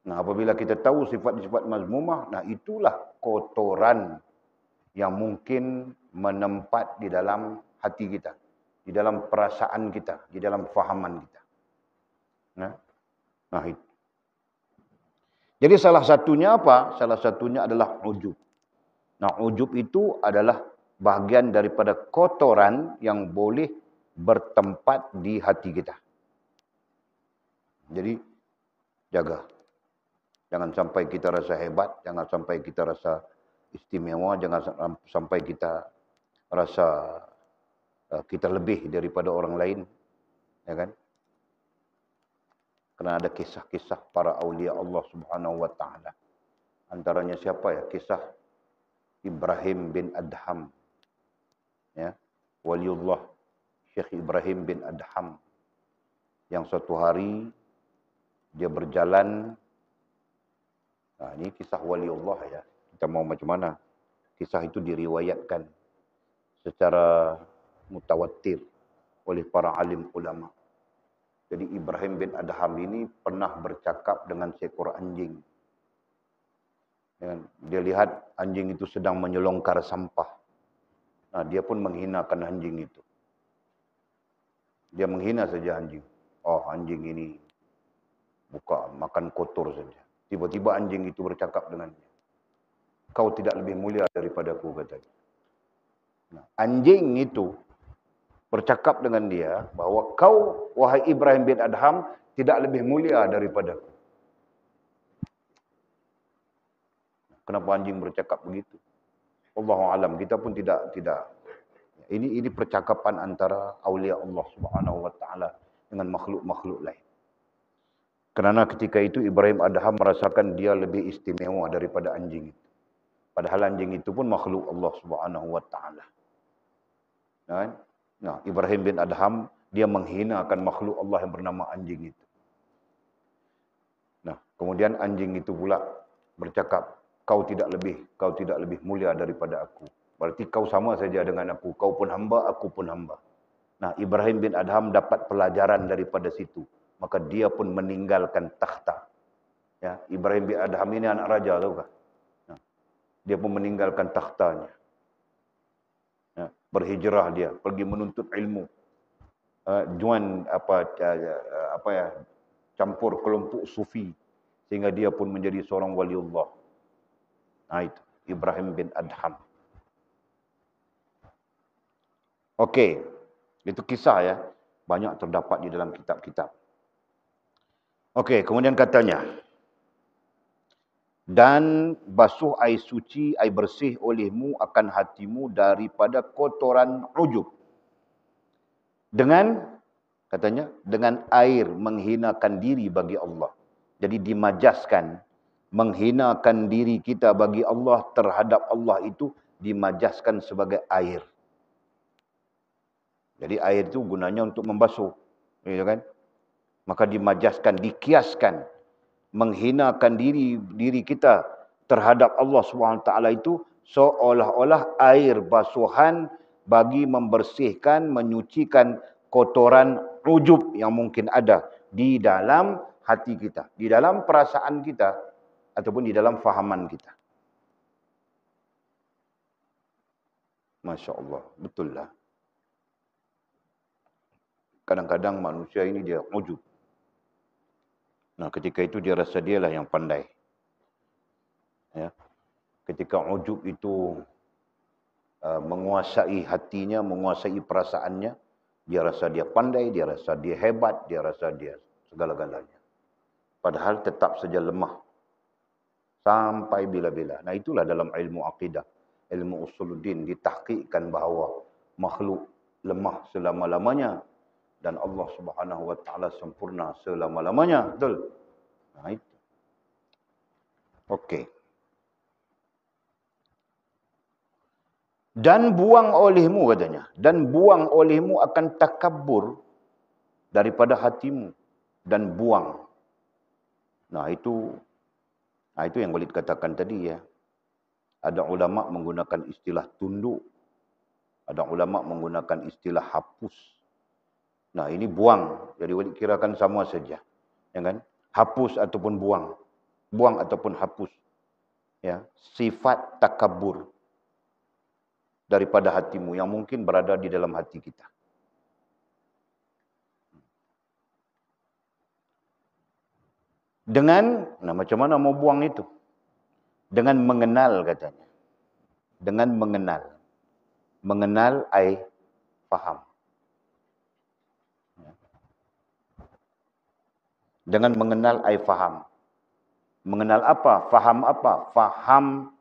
Nah, apabila kita tahu sifat-sifat mazmumah, nah itulah kotoran yang mungkin menempat di dalam hati kita, di dalam perasaan kita, di dalam fahaman kita. Nah itu. Jadi salah satunya apa? Salah satunya adalah ujub. Nah, ujub itu adalah bahagian daripada kotoran yang boleh bertempat di hati kita. Jadi jaga. Jangan sampai kita rasa hebat, jangan sampai kita rasa istimewa, jangan sampai kita rasa kita lebih daripada orang lain, ya kan? Karena ada kisah-kisah para aulia Allah Subhanahu wa taala. Antaranya siapa ya? Kisah Ibrahim bin Adham. Ya, waliullah Syekh Ibrahim bin Adham yang suatu hari dia berjalan. Nah, ini kisah waliullah ya. Kita mau macam mana? Kisah itu diriwayatkan secara mutawatir oleh para alim ulama. Jadi Ibrahim bin Adham ini pernah bercakap dengan seekor anjing. Dia lihat anjing itu sedang menyelongkar sampah. Nah, dia pun menghinakan anjing itu. Dia menghina saja anjing. Oh, anjing ini buka makan kotor saja. Tiba-tiba anjing itu bercakap dengannya. Kau tidak lebih mulia daripadaku, katanya. Nah, anjing itu bercakap dengan dia bahawa kau, wahai Ibrahim bin Adham, tidak lebih mulia daripadaku. Kenapa anjing bercakap begitu? Wallahu alam, kita pun tidak. Ini percakapan antara aulia Allah Subhanahu wa taala dengan makhluk-makhluk lain. Kerana ketika itu Ibrahim Adham merasakan dia lebih istimewa daripada anjing itu. Padahal anjing itu pun makhluk Allah Subhanahu wa taala. Nah, Ibrahim bin Adham dia menghinakan makhluk Allah yang bernama anjing itu. Nah, kemudian anjing itu pula bercakap, kau tidak lebih mulia daripada aku. Berarti kau sama saja dengan aku. Kau pun hamba, aku pun hamba. Nah, Ibrahim bin Adham dapat pelajaran daripada situ. Maka dia pun meninggalkan takhta. Ya, Ibrahim bin Adham ini anak raja, tahu kah? Nah, dia pun meninggalkan takhtanya. Ya, berhijrah dia, pergi menuntut ilmu. Join campur kelompok sufi sehingga dia pun menjadi seorang waliullah. Nah, itu Ibrahim bin Adham. Okey, itu kisah ya, banyak terdapat di dalam kitab-kitab. Okey, kemudian katanya, dan basuh air suci, air bersih olehmu akan hatimu daripada kotoran ujub. Dengan, katanya, dengan air menghinakan diri bagi Allah. Jadi dimajaskan, menghinakan diri kita bagi Allah terhadap Allah itu dimajaskan sebagai air. Jadi air itu gunanya untuk membasuh, gitu kan? Maka dimajaskan, dikiaskan, menghinakan diri kita terhadap Allah SWT itu seolah-olah air basuhan bagi membersihkan, menyucikan kotoran ujub yang mungkin ada di dalam hati kita, di dalam perasaan kita. ataupun di dalam fahaman kita. Masya Allah, betul lah. Kadang-kadang manusia ini dia ujub. Nah, ketika itu dia rasa dialah yang pandai. Ya. Ketika ujub itu menguasai hatinya, menguasai perasaannya, dia rasa dia pandai, dia rasa dia hebat, dia rasa dia segala-galanya. Padahal tetap saja lemah. Sampai bila-bila. Nah, itulah dalam ilmu akidah, ilmu usuluddin ditahqiqkan bahawa makhluk lemah selama-lamanya dan Allah Subhanahu wa taala sempurna selama-lamanya. Betul? Nah, itu. Okey. Dan buang olehmu katanya. Dan buang olehmu akan takabur daripada hatimu. Dan buang. Nah itu yang Walid katakan tadi ya. Ada ulama menggunakan istilah tunduk. Ada ulama menggunakan istilah hapus. Nah ini buang. Jadi Walid kirakan sama saja. Ya kan? Hapus ataupun buang. Buang ataupun hapus. Ya, sifat takabur daripada hatimu yang mungkin berada di dalam hati kita. Dengan, nah macam mana mau buang itu? Dengan mengenal katanya. Dengan mengenal. Mengenal ai faham. Dengan mengenal ai faham. Mengenal apa? Faham apa? Faham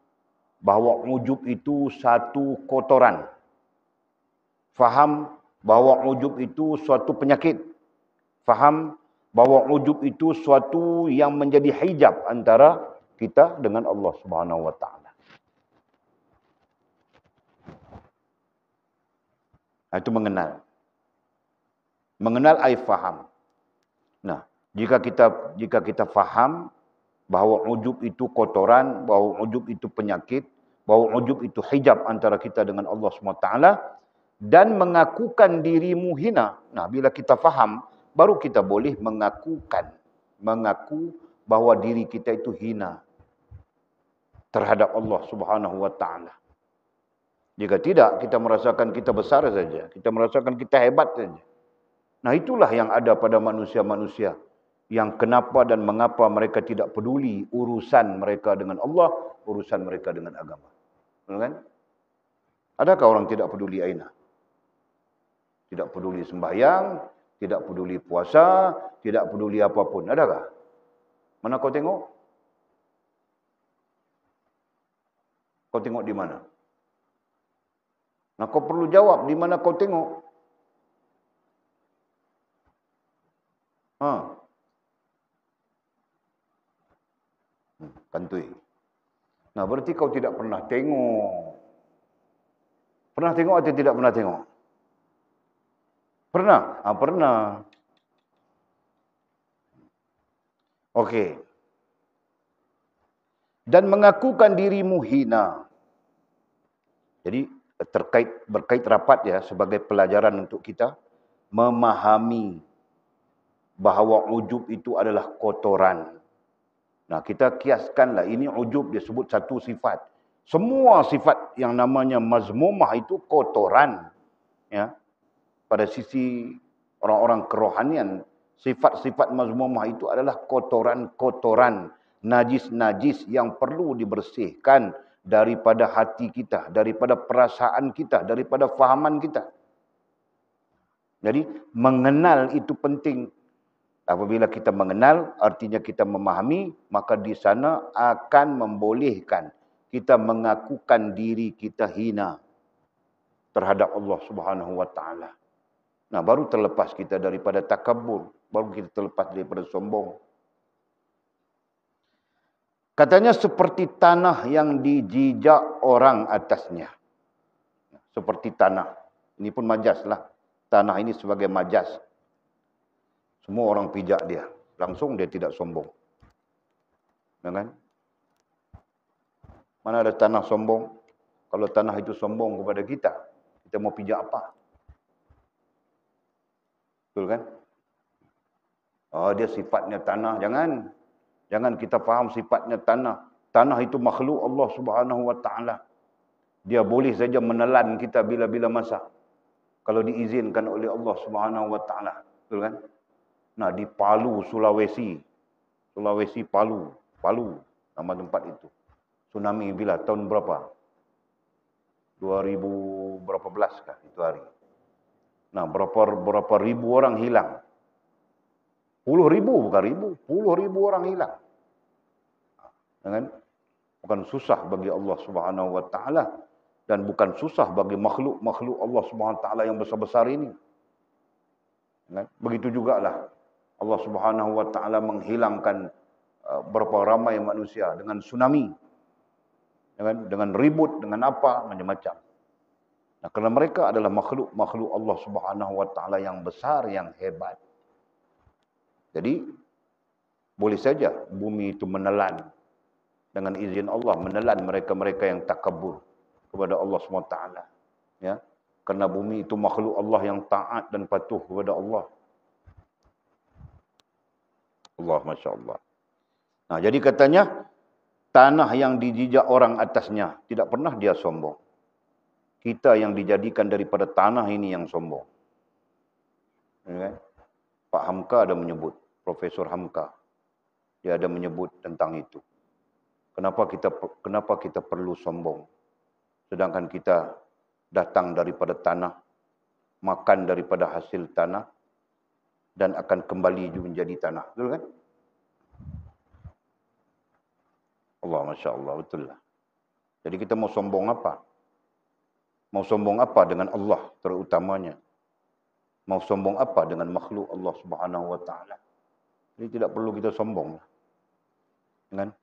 bahawa ujub itu satu kotoran. Faham bahawa ujub itu suatu penyakit. Faham bahawa ujub itu suatu yang menjadi hijab antara kita dengan Allah Subhanahu wa taala. Itu mengenal. Mengenal ai faham. Nah, jika kita faham bahawa ujub itu kotoran, bahawa ujub itu penyakit, bahawa ujub itu hijab antara kita dengan Allah SWT, dan mengakukan dirimu hina. Nah, bila kita faham, baru kita boleh mengaku bahawa diri kita itu hina terhadap Allah Subhanahu wa taala. Jika tidak, kita merasakan kita besar saja, kita merasakan kita hebat saja. Nah, itulah yang ada pada manusia-manusia yang kenapa dan mengapa mereka tidak peduli urusan mereka dengan Allah, urusan mereka dengan agama. Betul kan? Adakah orang tidak peduli aina? Tidak peduli sembahyang, tidak peduli puasa, tidak peduli apapun. Adakah? Mana kau tengok? Kau tengok di mana? Nah, kau perlu jawab di mana kau tengok. Kantui. Nah, berarti kau tidak pernah tengok. Pernah tengok atau tidak pernah tengok? Pernah? Pernah. Okey. Dan mengakukan dirimu hina. Jadi, berkait rapat ya sebagai pelajaran untuk kita memahami bahawa ujub itu adalah kotoran. Nah, kita kiaskanlah, ini ujub disebut satu sifat. Semua sifat yang namanya mazmumah itu kotoran. Ya. Pada sisi orang-orang kerohanian, sifat-sifat mazmumah itu adalah kotoran-kotoran, najis-najis yang perlu dibersihkan daripada hati kita, daripada perasaan kita, daripada fahaman kita. Jadi, mengenal itu penting. Apabila kita mengenal, artinya kita memahami, maka di sana akan membolehkan kita mengakukan diri kita hina terhadap Allah Subhanahu wa taala. Nah, baru terlepas kita daripada takabur, baru kita terlepas daripada sombong. Katanya seperti tanah yang dijijak orang atasnya. Seperti tanah. Ini pun majaz lah. Tanah ini sebagai majaz. Semua orang pijak dia. Langsung dia tidak sombong. Kan? Mana ada tanah sombong? Kalau tanah itu sombong kepada kita, kita mau pijak apa? Betul kan? Oh, dia sifatnya tanah. Jangan. Jangan kita faham sifatnya tanah. Tanah itu makhluk Allah Subhanahu wa taala. Dia boleh saja menelan kita bila-bila masa kalau diizinkan oleh Allah Subhanahu wa taala. Betul kan? Nah, di Palu, Sulawesi. Sulawesi Palu, Palu nama tempat itu. Tsunami bila tahun berapa? 2000 berapa belas kah itu hari. Nah, berapa ribu orang hilang. Puluh ribu, bukan ribu. Puluh ribu orang hilang. Bukan susah bagi Allah Subhanahu wa taala dan bukan susah bagi makhluk-makhluk Allah Subhanahu wa taala yang besar-besar ini. Begitu jugalah Allah Subhanahu wa taala menghilangkan berapa ramai manusia dengan tsunami. Dengan ribut, dengan apa, macam-macam. Nah, kerana mereka adalah makhluk-makhluk Allah Subhanahu wa taala yang besar, yang hebat. Jadi boleh saja bumi itu menelan dengan izin Allah, menelan mereka-mereka yang takabur kepada Allah SWT. Ya, kerana bumi itu makhluk Allah yang taat dan patuh kepada Allah. Allah, Masya Allah. Nah, jadi katanya, tanah yang dijijak orang atasnya, tidak pernah dia sombong. Kita yang dijadikan daripada tanah ini yang sombong. Ya, Pak Hamka ada menyebut, Profesor Hamka, dia ada menyebut tentang itu. Kenapa kita perlu sombong? Sedangkan kita datang daripada tanah, makan daripada hasil tanah, dan akan kembali menjadi tanah. Betul kan? Allah, Masya Allah, betul lah. Jadi kita mau sombong apa? Mau sombong apa dengan Allah terutamanya? Mau sombong apa dengan makhluk Allah Subhanahu wa taala? Jadi tidak perlu kita sombong. Kan?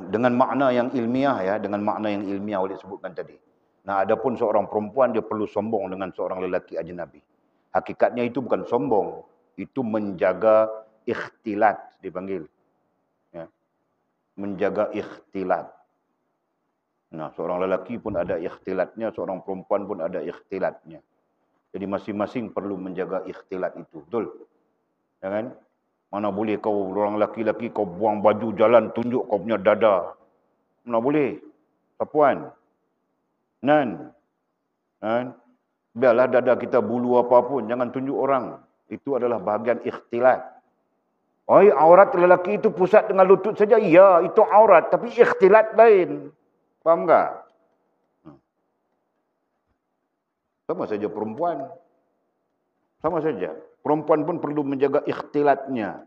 Dengan makna yang ilmiah ya, dengan makna yang ilmiah boleh sebutkan tadi. Nah, adapun seorang perempuan dia perlu sombong dengan seorang lelaki ajnabi. Hakikatnya itu bukan sombong, itu menjaga ikhtilat dipanggil. Ya. Menjaga ikhtilat. Nah, seorang lelaki pun ada ikhtilatnya, seorang perempuan pun ada ikhtilatnya. Jadi masing-masing perlu menjaga ikhtilat itu, betul? Ya kan? Mana boleh kau orang lelaki-lelaki kau buang baju jalan tunjuk kau punya dada. Mana boleh? Puan. Nan. Kan? Biarlah dada kita bulu apapun, jangan tunjuk orang. Itu adalah bahagian ikhtilat. Oh, aurat lelaki itu pusat dengan lutut saja. Ya, itu aurat, tapi ikhtilat lain. Faham tak? Sama saja perempuan. Sama saja. Perempuan pun perlu menjaga ikhtilatnya.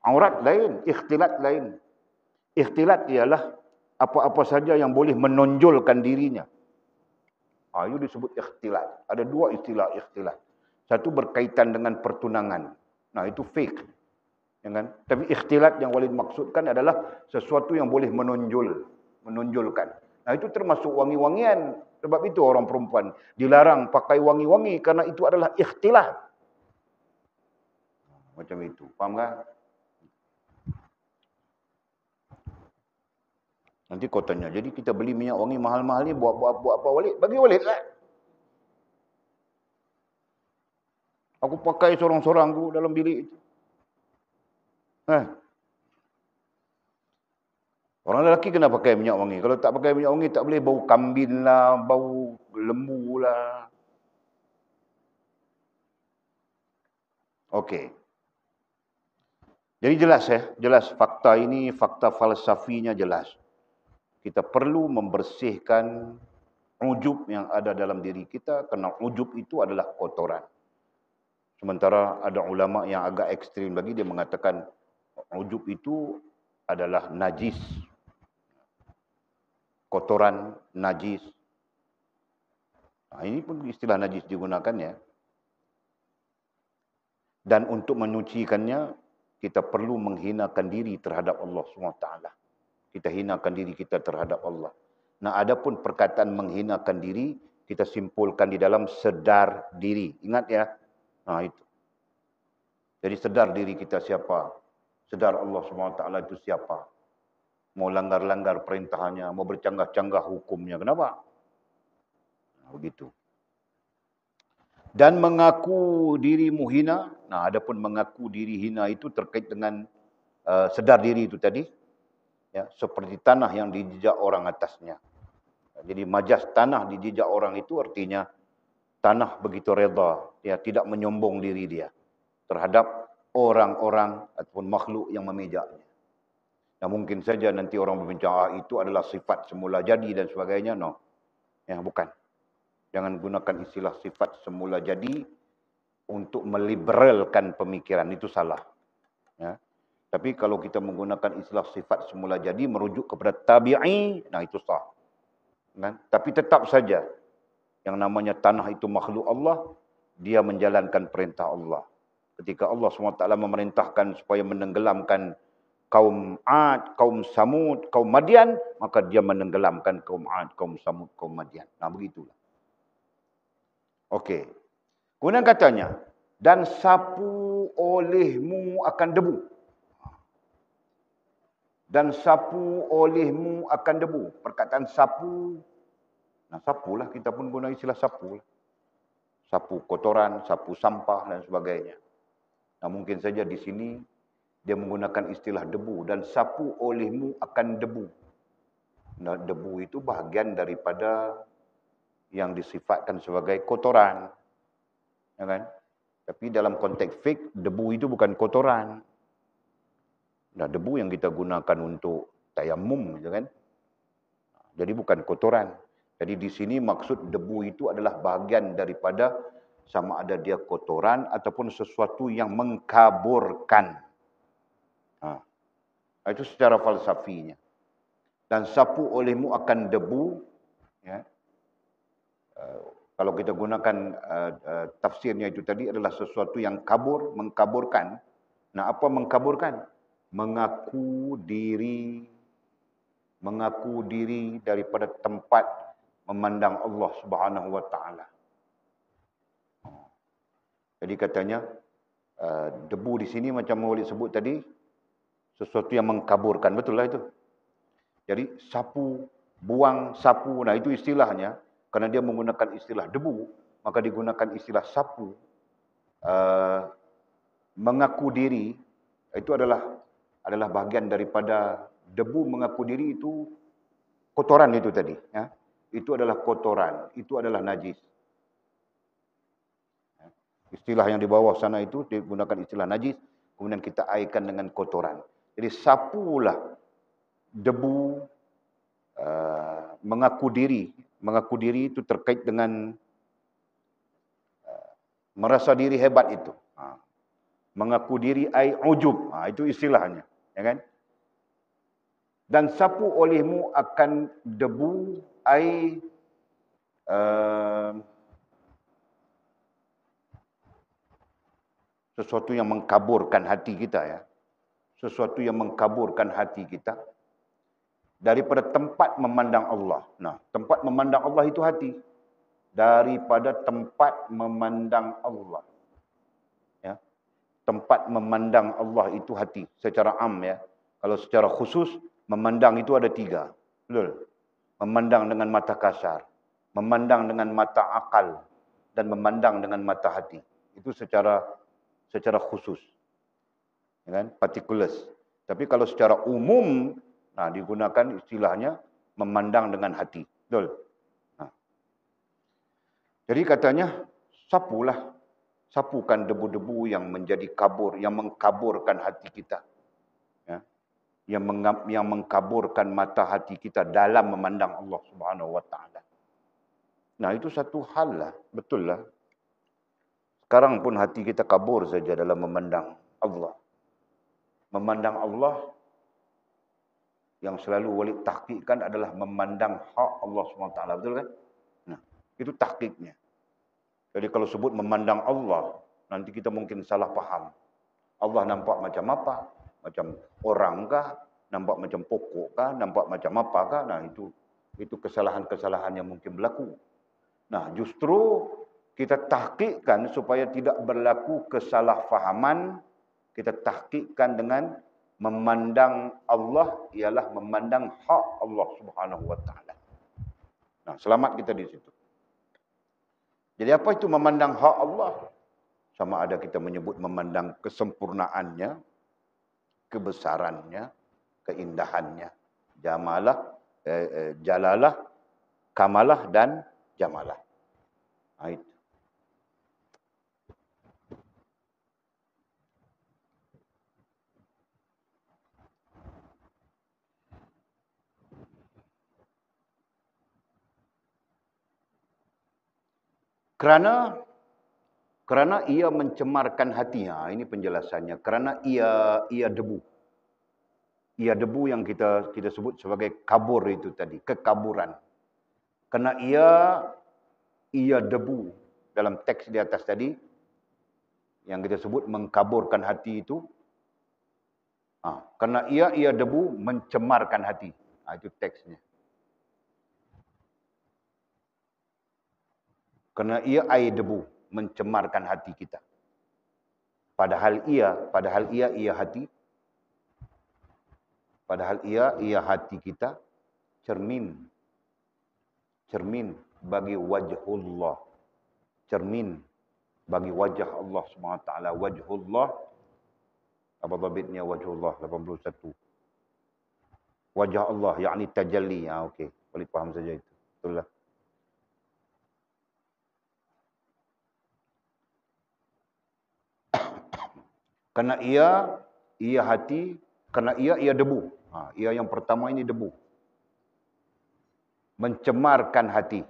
Aurat lain, ikhtilat lain. Ikhtilat ialah apa-apa saja yang boleh menonjolkan dirinya. Itu disebut ikhtilat. Ada dua istilah ikhtilat. Satu berkaitan dengan pertunangan. Nah, itu fake. Ya kan? Tapi ikhtilat yang Walid maksudkan adalah sesuatu yang boleh menonjolkan. Nah, itu termasuk wangi-wangian. Sebab itu orang perempuan dilarang pakai wangi-wangi karena itu adalah ikhtilat. Macam itu. Faham kan? Nanti kau tanya, jadi kita beli minyak wangi mahal-mahal ni buat apa Walid? Bagi Walid lah. Aku pakai sorang-sorang tu dalam bilik itu. Orang lelaki kena pakai minyak wangi. Kalau tak pakai minyak wangi tak boleh bau kambing lah, bau lembu lah. Okey. Jadi jelas jelas fakta ini, fakta falsafinya jelas. Kita perlu membersihkan ujub yang ada dalam diri kita kerana ujub itu adalah kotoran. Sementara ada ulama yang agak ekstrim lagi, dia mengatakan ujub itu adalah najis. Kotoran, najis. Nah, ini pun istilah najis digunakan ya. Dan untuk menyucikannya, kita perlu menghinakan diri terhadap Allah SWT. Kita hinakan diri kita terhadap Allah. Nah, adapun perkataan menghinakan diri, kita simpulkan di dalam sedar diri. Ingat ya. Nah, itu. Jadi sedar diri kita siapa. Sedar Allah SWT itu siapa. Mau langgar-langgar perintahnya, mau bercanggah-canggah hukumnya. Kenapa? Nah, begitu. Dan mengaku dirimu hina. Nah, adapun mengaku diri hina itu terkait dengan sedar diri itu tadi. Ya, seperti tanah yang dijejak orang atasnya. Jadi majas tanah dijejak orang itu artinya tanah begitu reda. Dia tidak menyombong diri dia terhadap orang-orang ataupun makhluk yang memejaknya. Nah, mungkin saja nanti orang berbincang, itu adalah sifat semula jadi dan sebagainya. No. Ya, bukan. Jangan gunakan istilah sifat semula jadi untuk meliberalkan pemikiran. Itu salah. Ya. Tapi kalau kita menggunakan istilah sifat semula jadi merujuk kepada tabi'i, nah itu sah. Kan? Tapi tetap saja yang namanya tanah itu makhluk Allah, dia menjalankan perintah Allah. Ketika Allah SWT memerintahkan supaya menenggelamkan kaum Ad, kaum Samud, kaum Madian, maka dia menenggelamkan kaum Ad, kaum Samud, kaum Madian. Nah, begitulah. Okey. Kemudian katanya, dan sapu olehmu akan debu. Dan sapu olehmu akan debu. Perkataan sapu, nah sapulah, kita pun guna istilah sapu. Sapu kotoran, sapu sampah dan sebagainya. Nah, mungkin saja di sini dia menggunakan istilah debu. Dan sapu olehmu akan debu. Nah, debu itu bahagian daripada yang disifatkan sebagai kotoran. Ya kan? Tapi dalam konteks fik, debu itu bukan kotoran. Nah, debu yang kita gunakan untuk tayamum, gitu kan? Jadi bukan kotoran. Jadi di sini maksud debu itu adalah bahagian daripada sama ada dia kotoran ataupun sesuatu yang mengkaburkan. Itu secara falsafinya. Dan sapu olehmu akan debu. Ya. Kalau kita gunakan tafsirnya itu tadi adalah sesuatu yang kabur, mengkaburkan. Nah, apa mengkaburkan? Mengaku diri daripada tempat memandang Allah Subhanahu wa taala. Jadi katanya debu di sini macam Maulid sebut tadi sesuatu yang mengkaburkan, betul lah itu. Jadi sapu, buang sapu, nah itu istilahnya karena dia menggunakan istilah debu, maka digunakan istilah sapu. Mengaku diri itu adalah bahagian daripada debu. Mengaku diri itu kotoran itu tadi, ya. Itu adalah kotoran, itu adalah najis. Istilah yang di bawah sana itu digunakan istilah najis, kemudian kita airkan dengan kotoran. Jadi sapulah debu. Mengaku diri itu terkait dengan merasa diri hebat itu. Mengaku diri ai ujub, itu istilahnya, ya kan? Dan sapu olehmu akan debu ai sesuatu yang mengkaburkan hati kita, ya. Sesuatu yang mengkaburkan hati kita daripada tempat memandang Allah. Nah, tempat memandang Allah itu hati. Daripada tempat memandang Allah. Ya. Tempat memandang Allah itu hati. Secara am, ya. Kalau secara khusus, memandang itu ada 3. Betul? Memandang dengan mata kasar. Memandang dengan mata akal. Dan memandang dengan mata hati. Itu secara khusus. Ya kan? Particulars. Tapi kalau secara umum, nah, digunakan istilahnya memandang dengan hati. Betul? Nah. Jadi katanya, sapulah. Sapukan debu-debu yang menjadi kabur, yang mengkaburkan hati kita. Ya. Yang mengkaburkan mata hati kita dalam memandang Allah Subhanahu wa taala. Nah, itu satu hal lah. Betul lah. Sekarang pun hati kita kabur saja dalam memandang Allah. Memandang Allah yang selalu Walid tahqiqkan adalah memandang hak Allah SWT. Betul kan? Nah, itu tahqiqnya. Jadi kalau sebut memandang Allah, nanti kita mungkin salah faham. Allah nampak macam apa? Macam orang kah? Nampak macam pokok kah? Nampak macam apa kah? Nah, itu kesalahan-kesalahan yang mungkin berlaku. Nah, justru kita tahqiqkan supaya tidak berlaku kesalahfahaman. Kita tahqiqkan dengan memandang Allah ialah memandang hak Allah Subhanahu wa taala. Nah, selamat kita di situ. Jadi apa itu memandang hak Allah? Sama ada kita menyebut memandang kesempurnaannya, kebesarannya, keindahannya, jalalah, kamalah dan jamalah. Itu. Kerana ia mencemarkan hatinya. Ini penjelasannya. Kerana ia debu. Ia debu yang kita sebut sebagai kabur itu tadi, kekaburan. Kerana ia debu dalam teks di atas tadi yang kita sebut mengkaburkan hati itu. Kerana ia debu mencemarkan hati. Itu teksnya. Kerana ia air debu mencemarkan hati kita. Padahal ia hati. Padahal ia hati kita cermin bagi wajhullah. Cermin bagi wajah Allah SWT. Wajhullah, apa dhabitnya wajhullah 81. Wajah Allah, yakni tajalli. Okey, boleh faham saja itu. Betul lah. Kerana ia hati, kerana ia debu. Ia yang pertama ini debu. Mencemarkan hati.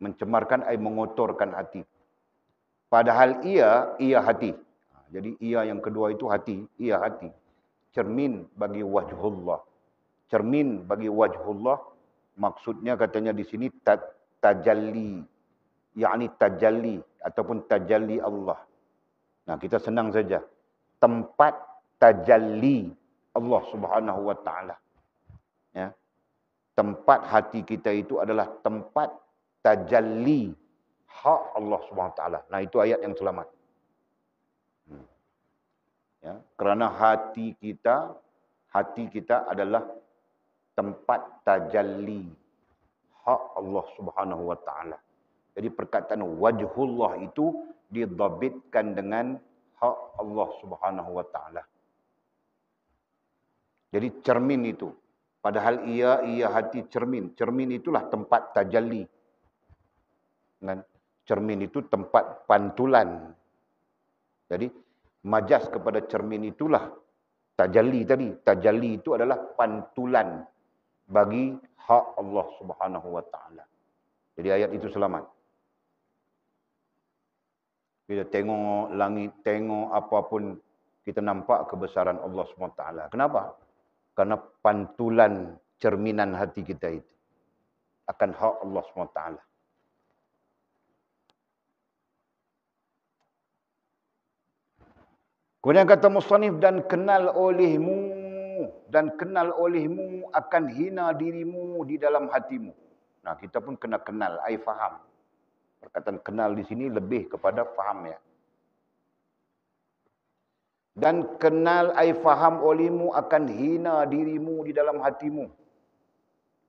Mencemarkan ay mengotorkan hati. Padahal ia hati. Jadi ia yang kedua itu hati, ia hati. Cermin bagi wajhullah. Cermin bagi wajhullah maksudnya katanya di sini tajalli. Yakni tajalli ataupun tajalli Allah. Nah, kita senang saja. Tempat tajalli Allah Subhanahu wa taala. Ya. Tempat hati kita itu adalah tempat tajalli hak Allah Subhanahu wa taala. Nah, itu ayat yang selamat. Ya, kerana hati kita adalah tempat tajalli hak Allah Subhanahu wa taala. Jadi perkataan wajhullah itu didhabitkan dengan hak Allah Subhanahu wa taala. Jadi cermin itu. Padahal ia hati cermin. Cermin itulah tempat tajalli. Kan? Cermin itu tempat pantulan. Jadi majas kepada cermin itulah tajalli tadi. Tajalli itu adalah pantulan bagi hak Allah Subhanahu wa taala. Jadi ayat itu selamat. Kita tengok langit, tengok apapun, kita nampak kebesaran Allah SWT. Kenapa? Karena pantulan cerminan hati kita itu akan hak Allah SWT. Kemudian kata musannif, dan kenal olehmu akan hina dirimu di dalam hatimu. Nah, kita pun kena kenal, ai faham. Perkataan kenal di sini lebih kepada faham ya. Dan kenal ai faham olehmu akan hina dirimu di dalam hatimu.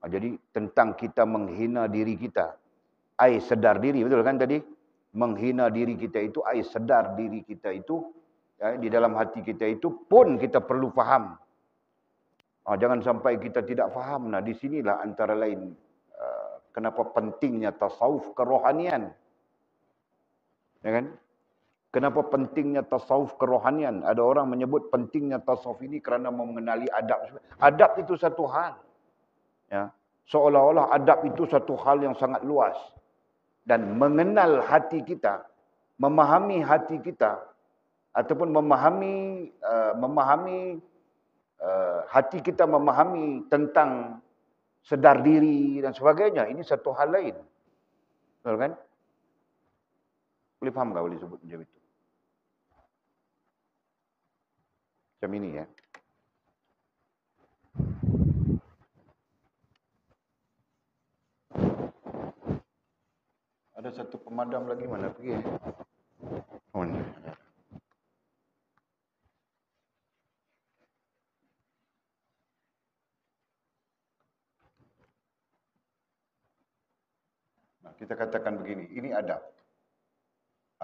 Jadi tentang kita menghina diri kita, ai sedar diri, betul kan tadi? Menghina diri kita itu ai sedar diri kita itu, ya, di dalam hati kita itu pun kita perlu faham. Jangan sampai kita tidak faham. Nah, di sinilah antara lain kenapa pentingnya tasawuf kerohanian. Ya kan? Kenapa pentingnya tasawuf kerohanian? Ada orang menyebut pentingnya tasawuf ini kerana mengenali adab. Adab itu satu hal. Ya. Seolah-olah adab itu satu hal yang sangat luas. Dan mengenal hati kita, memahami hati kita, ataupun memahami hati kita, memahami tentang sedar diri dan sebagainya, ini satu hal lain. Betul kan? Boleh faham tak boleh sebut macam itu? Macam ini ya. Ada satu pemadam lagi, mana pergi? Oh, ni. Nah, kita katakan begini, ini adab.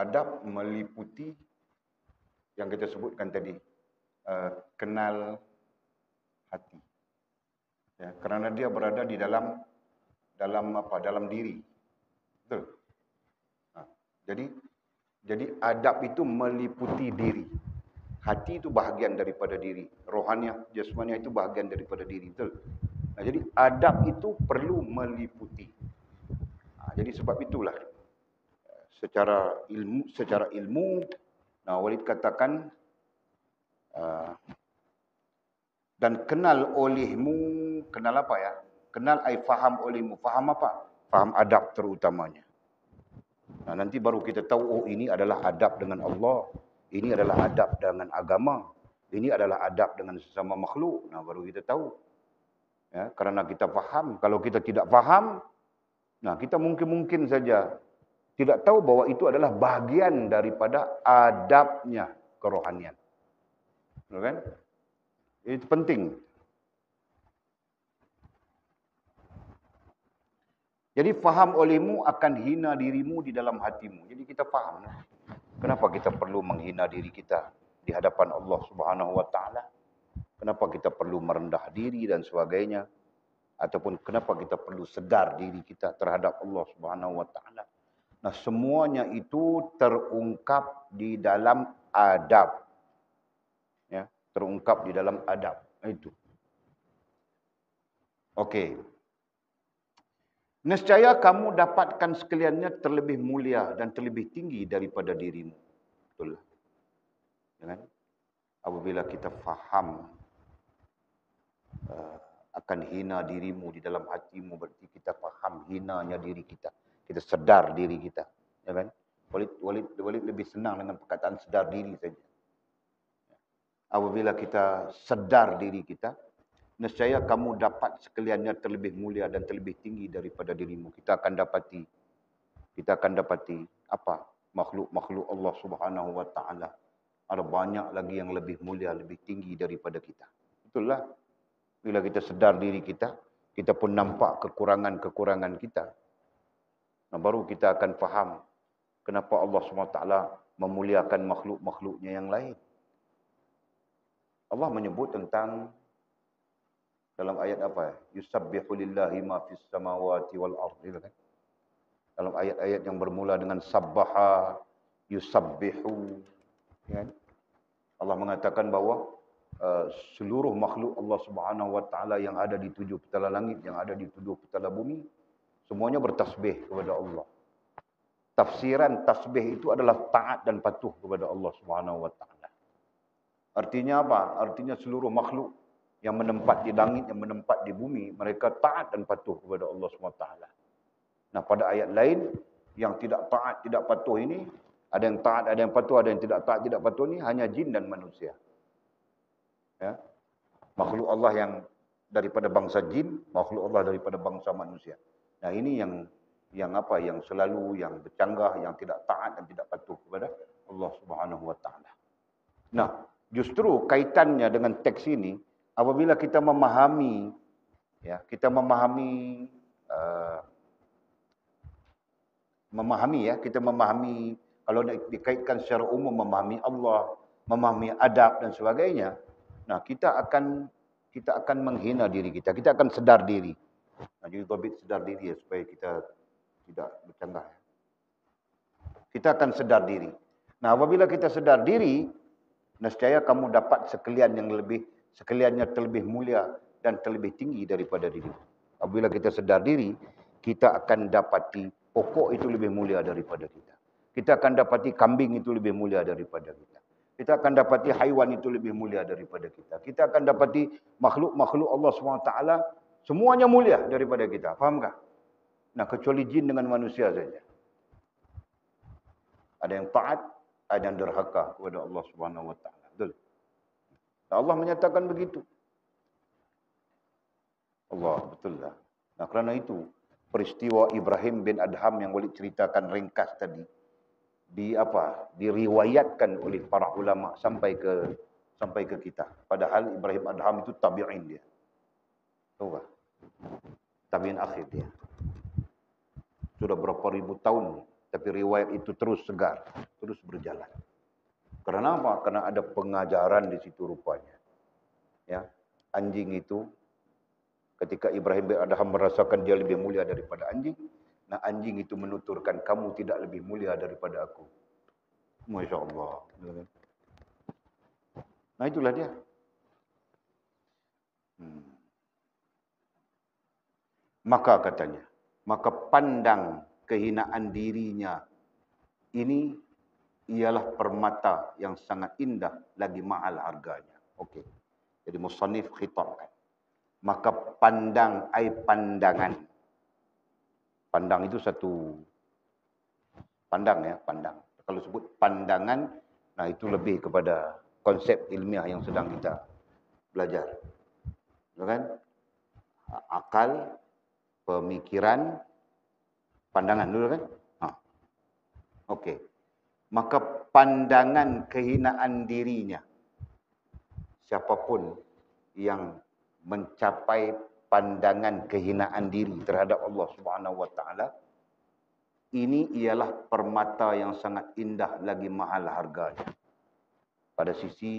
Adab meliputi yang kita sebutkan tadi, kenal hati. Ya, kerana dia berada di dalam diri. Betul? Ha, jadi adab itu meliputi diri. Hati itu bahagian daripada diri. Rohaniah, jasmaniah itu bahagian daripada diri. Betul? Nah, jadi adab itu perlu meliputi. Jadi sebab itulah secara ilmu, nah Walid katakan dan kenal olehmu, kenal apa ya? Kenal ai faham olehmu. Faham apa? Faham adab terutamanya. Nah, nanti baru kita tahu, oh ini adalah adab dengan Allah. Ini adalah adab dengan agama. Ini adalah adab dengan sesama makhluk. Nah, baru kita tahu. Ya, kerana kita faham. Kalau kita tidak faham, nah kita mungkin saja tidak tahu bahwa itu adalah bahagian daripada adabnya kerohanian. Betul kan? Itu penting. Jadi faham olehmu akan hina dirimu di dalam hatimu. Jadi kita faham. Kenapa kita perlu menghina diri kita di hadapan Allah Subhanahu Wa Taala? Kenapa kita perlu merendah diri dan sebagainya? Ataupun kenapa kita perlu sedar diri kita terhadap Allah Subhanahu Wa Taala? Nah, semuanya itu terungkap di dalam adab. Ya, terungkap di dalam adab. Itu. Okey. Nescaya kamu dapatkan sekaliannya terlebih mulia dan terlebih tinggi daripada dirimu. Betul. Ya kan? Apabila kita faham akan hina dirimu di dalam hatimu, berarti kita faham hinanya diri kita. Kita sedar diri kita. Ya kan? Walid lebih senang dengan perkataan sedar diri saja. Apabila kita sedar diri kita, nescaya kamu dapat sekaliannya terlebih mulia dan terlebih tinggi daripada dirimu. Kita akan dapati apa? Makhluk-makhluk Allah Subhanahu Wa Taala. Ada banyak lagi yang lebih mulia, lebih tinggi daripada kita. Betul lah. Bila kita sedar diri kita, kita pun nampak kekurangan-kekurangan kita. Nah, baru kita akan faham kenapa Allah SWT memuliakan makhluk-makhluknya yang lain. Allah menyebut tentang dalam ayat apa? Yusabbihu lillahi ma fis samawati wal ardi. Dalam ayat-ayat yang bermula dengan sabbaha, yusabbihu. Ya. Allah mengatakan bahawa seluruh makhluk Allah Subhanahu Wa Taala yang ada di 7 petala langit, yang ada di 7 petala bumi, semuanya bertasbih kepada Allah. Tafsiran tasbih itu adalah taat dan patuh kepada Allah Subhanahu Wa Taala. Artinya apa? Artinya seluruh makhluk yang menempat di langit, yang menempat di bumi, mereka taat dan patuh kepada Allah SWT. Nah, pada ayat lain, yang tidak taat, tidak patuh ini, ada yang taat, ada yang patuh, ada yang tidak taat, tidak patuh ini, hanya jin dan manusia. Ya. Makhluk Allah yang daripada bangsa jin, makhluk Allah daripada bangsa manusia. Nah, ini yang apa? Yang selalu, yang bercanggah, yang tidak taat dan tidak patuh kepada Allah Subhanahu Wa Taala. Nah, justru kaitannya dengan teks ini, apabila kita memahami, ya, kita memahami kalau dikaitkan secara umum, memahami Allah, memahami adab dan sebagainya. Nah, kita akan menghina diri kita, kita akan sedar diri. Nah, jadi tobit sedar diri ya, supaya kita tidak bercanggah. Kita akan sedar diri. Nah, apabila kita sedar diri, nescaya kamu dapat sekaliannya terlebih mulia dan terlebih tinggi daripada diri. Apabila kita sedar diri, kita akan dapati pokok itu lebih mulia daripada kita. Kita akan dapati kambing itu lebih mulia daripada kita. Kita akan dapati haiwan itu lebih mulia daripada kita. Kita akan dapati makhluk-makhluk Allah SWT semuanya mulia daripada kita. Fahamkah? Nah, kecuali jin dengan manusia saja. Ada yang taat, ada yang derhaka kepada Allah Subhanahu Wa Taala. Betul? Allah menyatakan begitu. Allah, betul lah. Nah, kerana itu peristiwa Ibrahim bin Adham yang Walid ceritakan ringkas tadi diriwayatkan oleh para ulama sampai ke kita. Padahal Ibrahim Adham itu tabi'in dia. Tahu tak? Tabi'in akhir dia. Sudah berapa ribu tahun Tapi riwayat itu terus segar, terus berjalan. Karena apa? Karena ada pengajaran di situ rupanya. Ya, anjing itu ketika Ibrahim bin Adham merasakan dia lebih mulia daripada anjing, nah anjing itu menuturkan kamu tidak lebih mulia daripada aku. Masya Allah. Nah itulah dia. Maka katanya, maka pandang kehinaan dirinya ini ialah permata yang sangat indah lagi mahal harganya. Okey. Jadi musannif khitabkan. Maka pandang ai pandangan. Pandang itu satu pandang ya, pandang. Kalau sebut pandangan, nah itu lebih kepada konsep ilmiah yang sedang kita belajar. Ya kan? Akal, pemikiran, pandangan dulu kan? Okey. Maka pandangan kehinaan dirinya, siapapun yang mencapai pandangan kehinaan diri terhadap Allah Subhanahu wa taala, ini ialah permata yang sangat indah lagi mahal harganya pada sisi